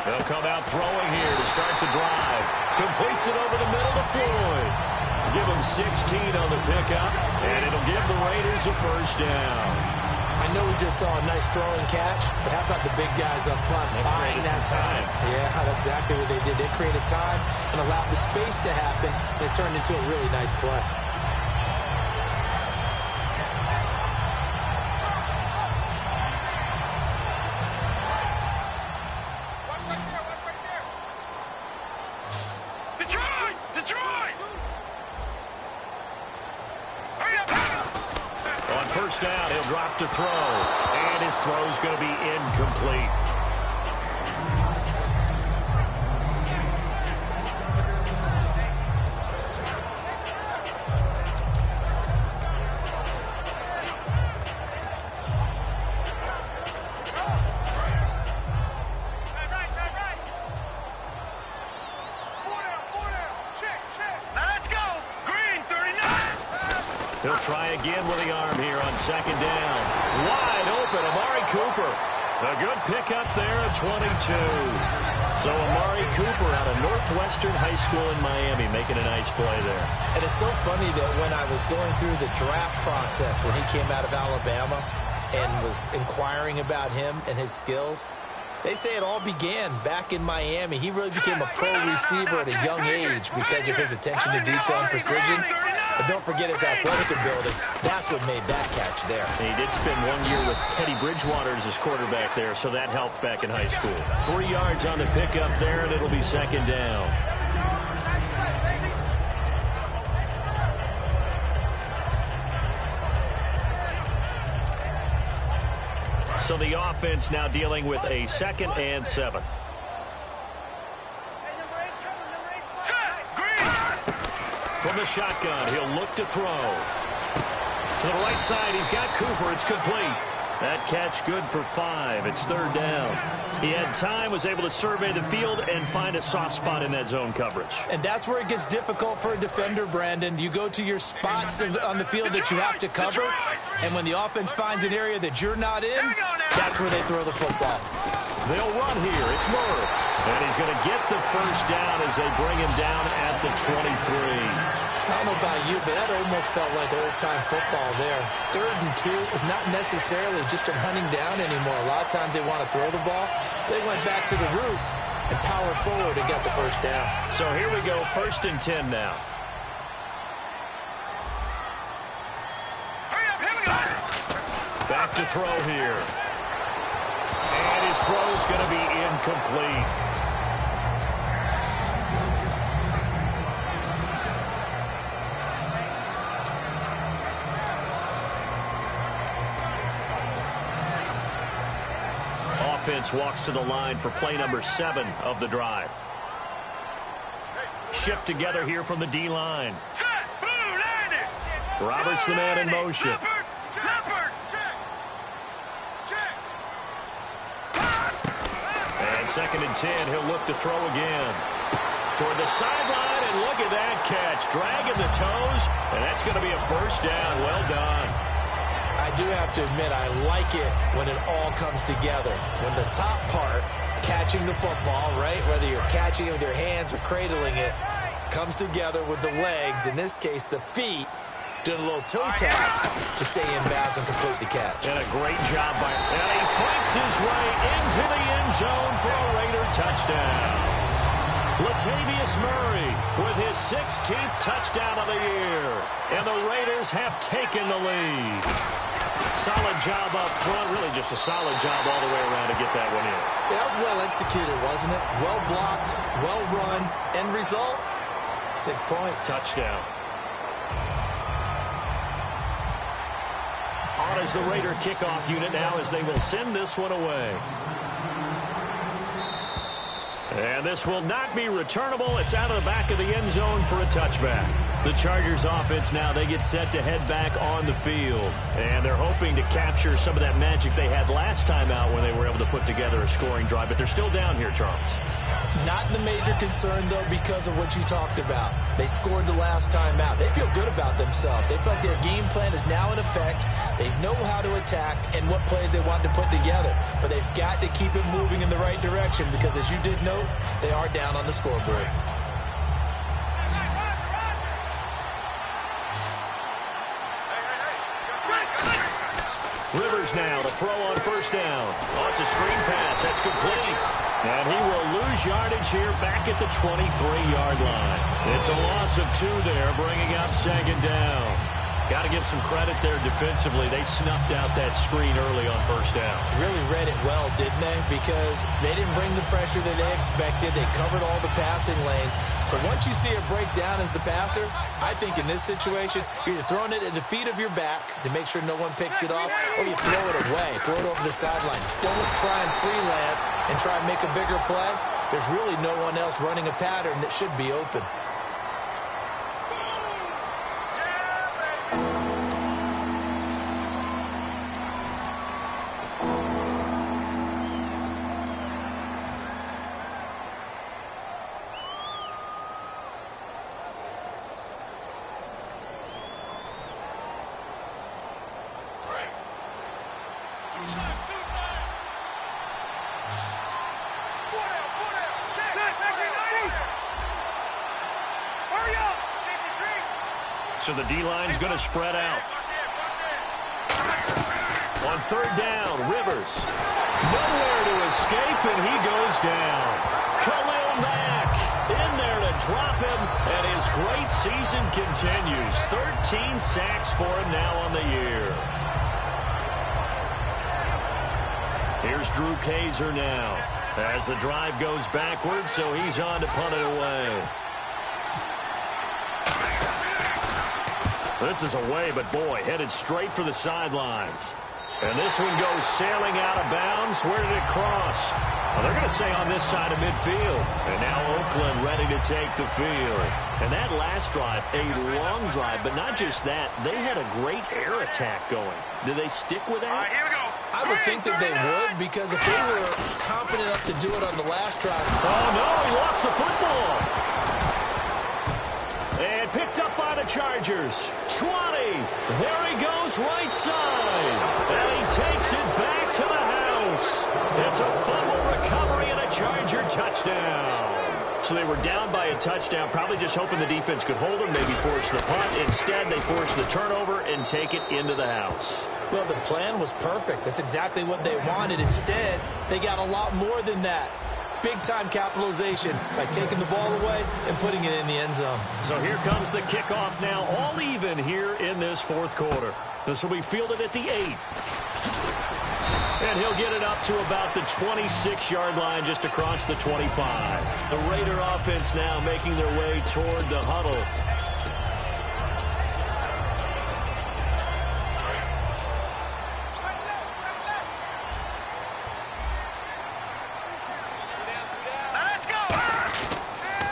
They'll come out throwing here to start the drive. Completes it over the middle to Floyd. Give him 16 on the pickup, and it'll give the Raiders a first down. I know we just saw a nice throwing catch, but how about the big guys up front buying that time? Yeah, that's exactly what they did. They created time and allowed the space to happen, and it turned into a really nice play. Down, he'll drop to throw, and his throw's going to be incomplete. He'll try again with the arm here on second down. Wide open, Amari Cooper. A good pickup there at 22. So Amari Cooper out of Northwestern High School in Miami making a nice play there. And it's so funny that when I was going through the draft process when he came out of Alabama and was inquiring about him and his skills, they say it all began back in Miami. He really became a pro receiver at a young age because of his attention to detail and precision. But don't forget his athletic ability. That's what made that catch there. He did spend 1 year with Teddy Bridgewater as his quarterback there, so that helped back in high school. 3 yards on the pickup there, and it'll be second down. So the offense now dealing with a 2nd and 7. From the shotgun, he'll look to throw. To the right side, he's got Cooper. It's complete. That catch good for 5. It's third down. He had time, was able to survey the field and find a soft spot in that zone coverage. And that's where it gets difficult for a defender, Brandon. You go to your spots on the field that you have to cover, and when the offense finds an area that you're not in, that's where they throw the football. They'll run here. It's Murray. And he's going to get the first down as they bring him down at the 23. I don't know about you, but that almost felt like old-time football there. 3rd and 2 is not necessarily just a hunting down anymore. A lot of times they want to throw the ball. They went back to the roots and powered forward and got the first down. So here we go, 1st and 10 now. Back to throw here. And his throw's going to be incomplete. Offense walks to the line for play number 7 of the drive. Shift together here from the D-line. Roberts the man in motion. And 2nd and 10, he'll look to throw again. Toward the sideline, and look at that catch. Dragging the toes, and that's going to be a first down. Well done. I do have to admit, I like it when it all comes together. When the top part, catching the football, right, whether you're catching it with your hands or cradling it, comes together with the legs, in this case the feet, doing a little toe tap to stay in bounds and complete the catch. And a great job by him. And he fights his way into the end zone for a Raider touchdown. Latavius Murray with his 16th touchdown of the year. And the Raiders have taken the lead. Solid job up front. Really just a solid job all the way around to get that one in. Yeah, that was well executed, wasn't it? Well blocked, well run. End result, 6 points. Touchdown. On is the Raider kickoff unit now as they will send this one away. And this will not be returnable. It's out of the back of the end zone for a touchback. The Chargers offense now, they get set to head back on the field. And they're hoping to capture some of that magic they had last time out when they were able to put together a scoring drive. But they're still down here, Charles. Not the major concern, though, because of what you talked about. They scored the last time out. They feel good about themselves. They feel like their game plan is now in effect. They know how to attack and what plays they want to put together. But they've got to keep it moving in the right direction because, as you did note, they are down on the scoreboard. Rivers now to throw on first down. Oh, it's a screen pass. That's complete. And he will lose yardage here back at the 23-yard line. It's a loss of 2 there, bringing up second down. Got to give some credit there defensively. They snuffed out that screen early on first down. Really read it well, didn't they? Because they didn't bring the pressure that they expected. They covered all the passing lanes. So once you see it break down as the passer, I think in this situation, you're either throwing it at the feet of your back to make sure no one picks it off, or you throw it away, throw it over the sideline. Don't try and freelance and try and make a bigger play. There's really no one else running a pattern that should be open. So the D-line's going to spread out. On third down, Rivers. Nowhere to escape, and he goes down. Khalil Mack in there to drop him, and his great season continues. 13 sacks for him now on the year. Here's Drew Kaiser now as the drive goes backwards, so he's on to punt it away. This is away, but boy, headed straight for the sidelines. And this one goes sailing out of bounds. Where did it cross? Well, they're going to say on this side of midfield. And now Oakland ready to take the field. And that last drive, a long drive, but not just that. They had a great air attack going. Did they stick with that? All right, here we go. I would think that they would, because if they were confident enough to do it on the last drive. Oh, no, he lost the football. And picked up by the Chargers. 20. There he goes right side. And he takes it back to the house. It's a fumble recovery and a Charger touchdown. So they were down by a touchdown, probably just hoping the defense could hold them, maybe force the punt. Instead, they force the turnover and take it into the house. Well, the plan was perfect. That's exactly what they wanted. Instead, they got a lot more than that. Big-time capitalization by taking the ball away and putting it in the end zone. So here comes the kickoff now, all even here in this fourth quarter. This will be fielded at the 8. And he'll get it up to about the 26-yard line, just across the 25. The Raider offense now making their way toward the huddle.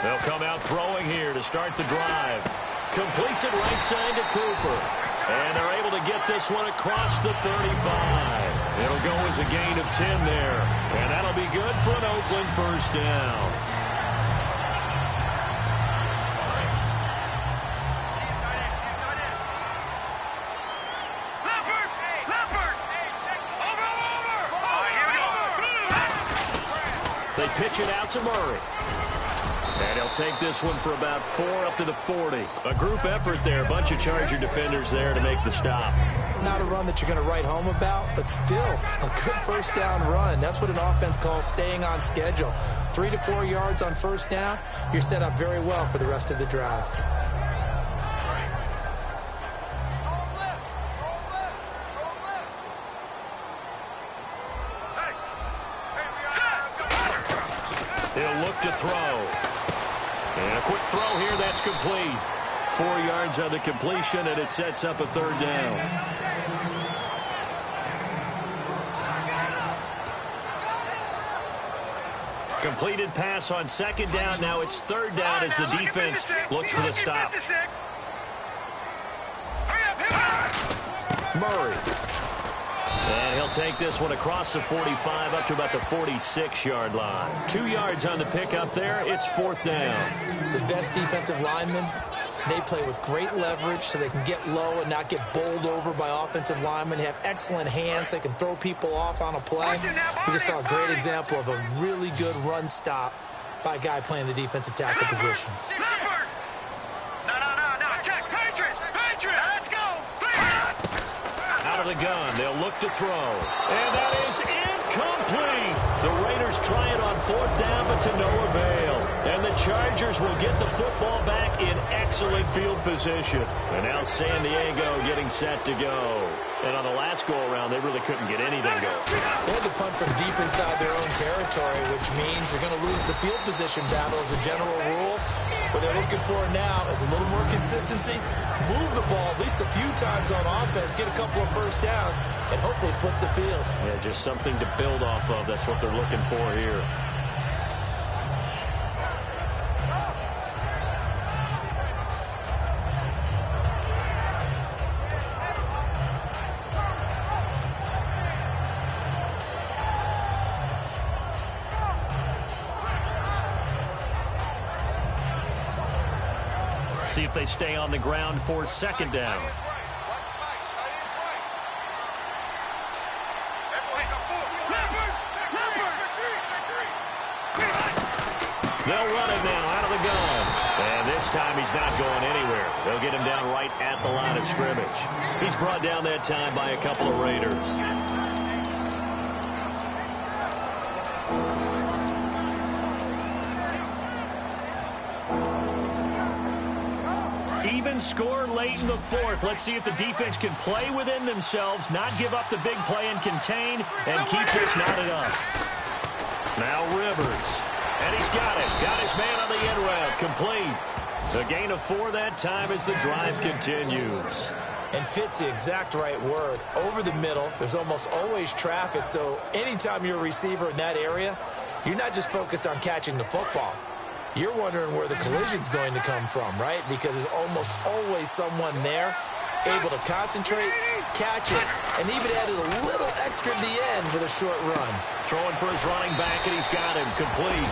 They'll come out throwing here to start the drive. Completes it right side to Cooper. And they're able to get this one across the 35. It'll go as a gain of 10 there. And that'll be good for an Oakland first down. They pitch it out to Murray. And he'll take this one for about 4 up to the 40. A group effort there. A bunch of Charger defenders there to make the stop. Not a run that you're going to write home about, but still a good first down run. That's what an offense calls staying on schedule. 3 to 4 yards on first down. You're set up very well for the rest of the drive. He'll look to throw. And a quick throw here, that's complete. 4 yards on the completion, and it sets up a third down. Completed pass on second down. Now it's third down as the defense looks for the stop. Murray. And he'll take this one across the 45 up to about the 46-yard line. 2 yards on the pickup there. It's fourth down. The best defensive linemen, they play with great leverage so they can get low and not get bowled over by offensive linemen. They have excellent hands. They can throw people off on a play. We just saw a great example of a really good run stop by a guy playing the defensive tackle position. Out of the gun, they'll look to throw. And that is incomplete. The Raiders try it on fourth down, but to no avail. And the Chargers will get the football back in excellent field position. And now San Diego getting set to go. And on the last go-around, they really couldn't get anything going. They had to punt from deep inside their own territory, which means they're going to lose the field position battle as a general rule. What they're looking for now is a little more consistency, move the ball at least a few times on offense, get a couple of first downs, and hopefully flip the field. Yeah, just something to build off of. That's what they're looking for here. See if they stay on the ground for second down. They'll run it now out of the gun. And this time he's not going anywhere. They'll get him down right at the line of scrimmage. He's brought down that time by a couple of Raiders. Even score late in the fourth. Let's see if the defense can play within themselves, not give up the big play and contain, and keep this knotted up. Now Rivers. And he's got it. Got his man on the end route. Complete. The gain of 4 that time as the drive continues. And fits the exact right word. Over the middle, there's almost always traffic, so anytime you're a receiver in that area, you're not just focused on catching the football. You're wondering where the collision's going to come from, right? Because there's almost always someone there able to concentrate, catch it, and even added a little extra at the end with a short run. Throwing for his running back, and he's got him complete.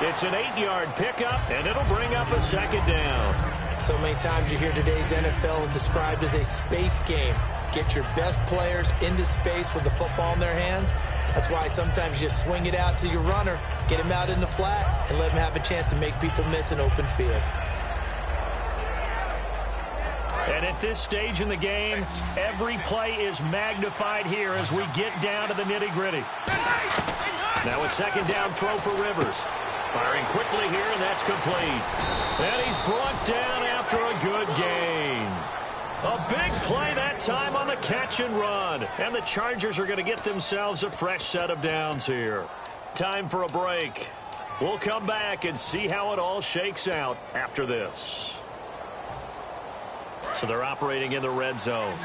It's an 8-yard pickup, and it'll bring up a second down. So many times you hear today's NFL described as a space game. Get your best players into space with the football in their hands. That's why sometimes you just swing it out to your runner, get him out in the flat, and let him have a chance to make people miss an open field. And at this stage in the game, every play is magnified here as we get down to the nitty-gritty. Now a second down throw for Rivers. Firing quickly here, and that's complete. And he's brought down after a good gain. A big play that time on the catch and run. And the Chargers are going to get themselves a fresh set of downs here. Time for a break. We'll come back and see how it all shakes out after this. So they're operating in the red zone.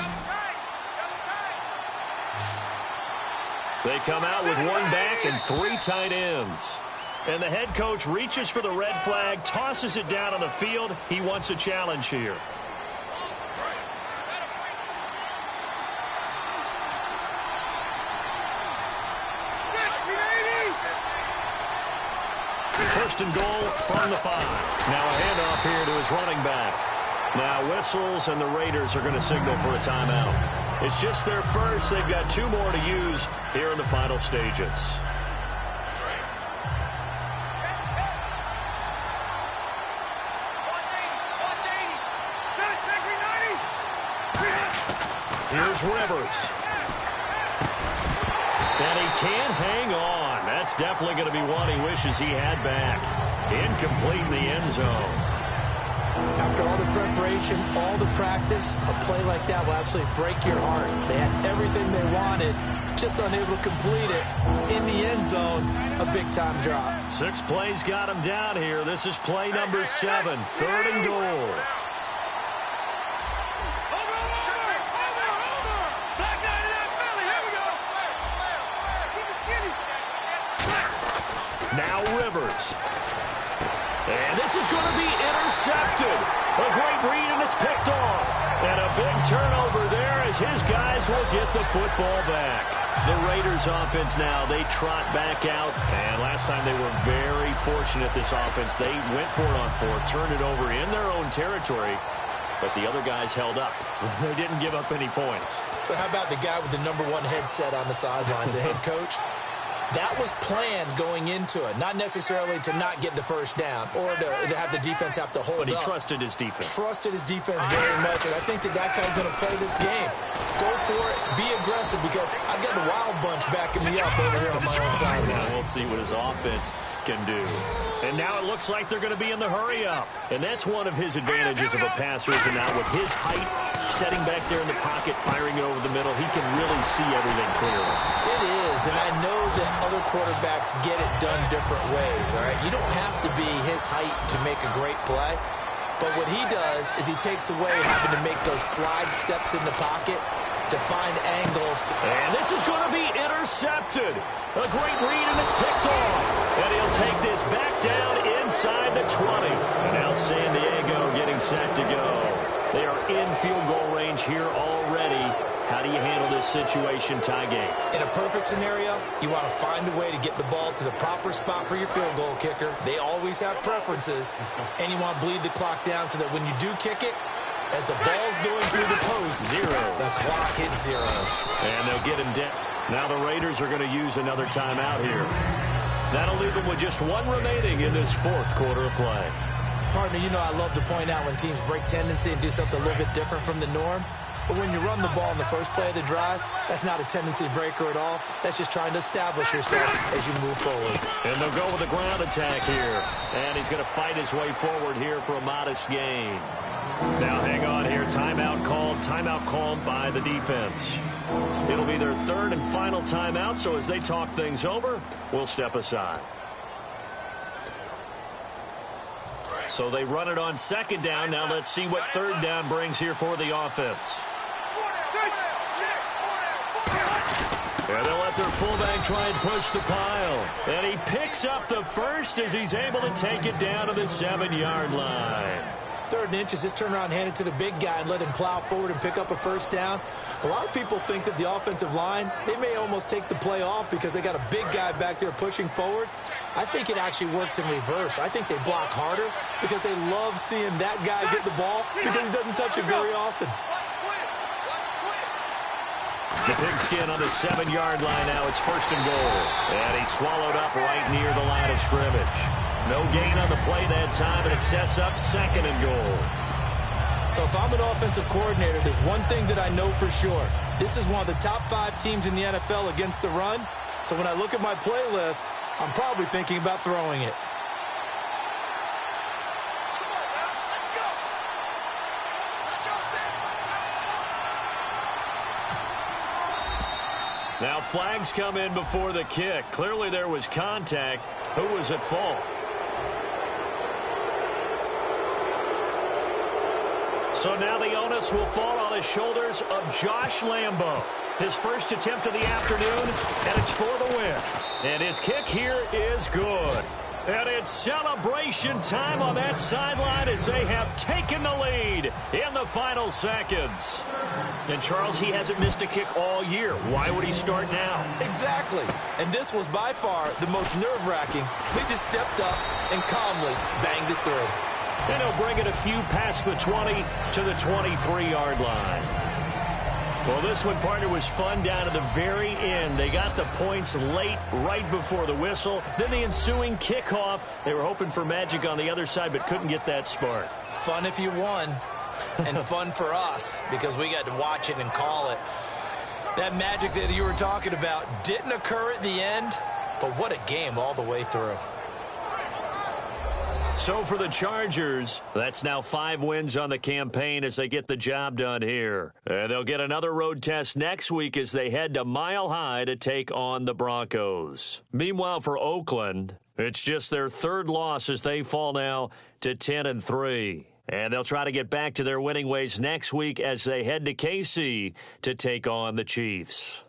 They come out with 1 back and 3 tight ends. And the head coach reaches for the red flag, tosses it down on the field. He wants a challenge here. First and goal from the 5. Now a handoff here to his running back. Now whistles, and the Raiders are going to signal for a timeout. It's just their first. They've got 2 more to use here in the final stages. Here's Rivers. And he can't hang on. That's definitely going to be one he wishes he had back. Incomplete in the end zone. After all the preparation, all the practice, a play like that will absolutely break your heart. They had everything they wanted, just unable to complete it. In the end zone, a big-time drop. 6 plays got him down here. This is play number 7, 3rd and goal. Now Rivers. And this is going to be intercepted. A great read, and it's picked off. And a big turnover there as his guys will get the football back. The Raiders offense now, they trot back out. And last time they were very fortunate, this offense. They went for it on 4, turned it over in their own territory. But the other guys held up. They didn't give up any points. So how about the guy with the #1 headset on the sidelines, the head coach? That was planned going into it, not necessarily to not get the first down or to have the defense have to hold up. But he trusted his defense. Trusted his defense very much, and I think that's how he's going to play this game. Go for it, be aggressive, because I've got the wild bunch backing me up over here on my own side. Now we'll see what his offense can do. And now it looks like they're going to be in the hurry-up. And that's one of his advantages of a passer, is now with his height, setting back there in the pocket, firing it over the middle, he can really see everything clearly. It is, and I know that other quarterbacks get it done different ways, all right? You don't have to be his height to make a great play, but what he does is he takes away having to make those slide steps in the pocket to find angles. And this is going to be intercepted. A great read, and it's picked off. And he'll take this back down inside the 20. And now San Diego getting set to go. They are in field goal range here already. How do you handle this situation, tie game? In a perfect scenario, you want to find a way to get the ball to the proper spot for your field goal kicker. They always have preferences. And you want to bleed the clock down so that when you do kick it, as the ball's going through the post, the clock hits zeros. And they'll get him down. Now the Raiders are going to use another timeout here. That'll leave them with just 1 remaining in this 4th quarter of play. Partner, you know I love to point out when teams break tendency and do something a little bit different from the norm. But when you run the ball in the first play of the drive, that's not a tendency breaker at all. That's just trying to establish yourself as you move forward. And they'll go with a ground attack here. And he's going to fight his way forward here for a modest gain. Now hang on here. Timeout called by the defense. It'll be their 3rd and final timeout, so as they talk things over, we'll step aside. So they run it on 2nd down. Now let's see what 3rd down brings here for the offense. And they'll let their fullback try and push the pile. And he picks up the first as he's able to take it down to the 7-yard line. 3rd and inches, just turn around and hand it to the big guy and let him plow forward and pick up a first down. A lot of people think that the offensive line, they may almost take the play off because they got a big guy back there pushing forward. I think it actually works in reverse. I think they block harder because they love seeing that guy get the ball because he doesn't touch it very often. The pigskin on the 7-yard line now. It's 1st and goal. And he swallowed up right near the line of scrimmage. No gain on the play that time, and it sets up 2nd and goal. So if I'm an offensive coordinator, there's one thing that I know for sure. This is one of the top 5 teams in the NFL against the run. So when I look at my playlist, I'm probably thinking about throwing it. Now flags come in before the kick. Clearly there was contact. Who was at fault? So now the onus will fall on the shoulders of Josh Lambo. His first attempt of the afternoon, and it's for the win. And his kick here is good. And it's celebration time on that sideline as they have taken the lead in the final seconds. And, Charles, he hasn't missed a kick all year. Why would he start now? Exactly. And this was by far the most nerve-wracking. They just stepped up and calmly banged it through. And he'll bring it a few past the 20 to the 23-yard line. Well, this one, partner, was fun down to the very end. They got the points late, right before the whistle. Then the ensuing kickoff. They were hoping for magic on the other side, but couldn't get that spark. Fun if you won, and fun for us, because we got to watch it and call it. That magic that you were talking about didn't occur at the end, but what a game all the way through. So for the Chargers, that's now 5 wins on the campaign as they get the job done here. And they'll get another road test next week as they head to Mile High to take on the Broncos. Meanwhile, for Oakland, it's just their 3rd loss as they fall now to 10-3. And they'll try to get back to their winning ways next week as they head to KC to take on the Chiefs.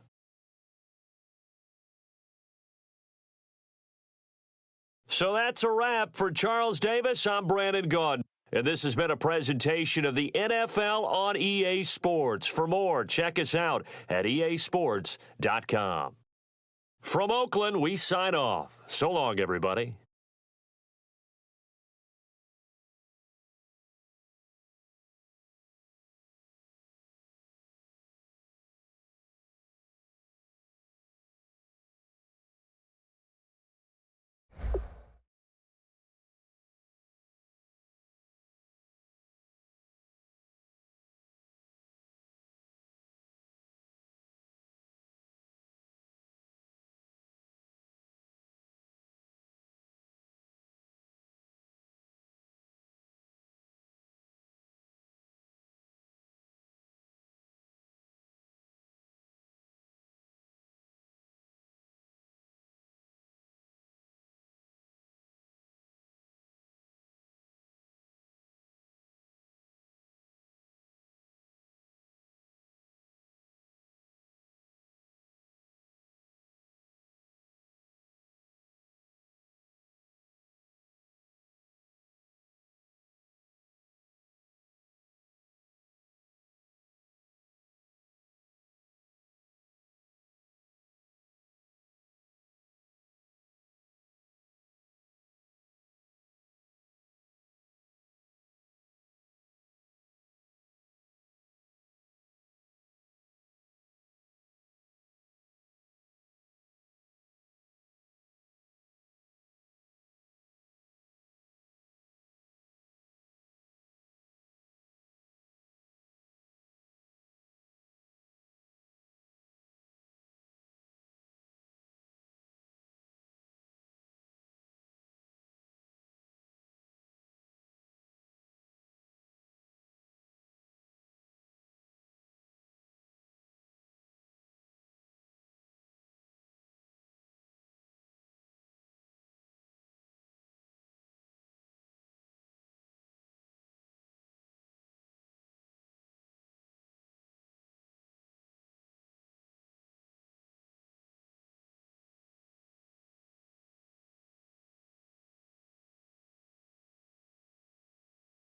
So that's a wrap. For Charles Davis, I'm Brandon Gaudin. And this has been a presentation of the NFL on EA Sports. For more, check us out at easports.com. From Oakland, we sign off. So long, everybody.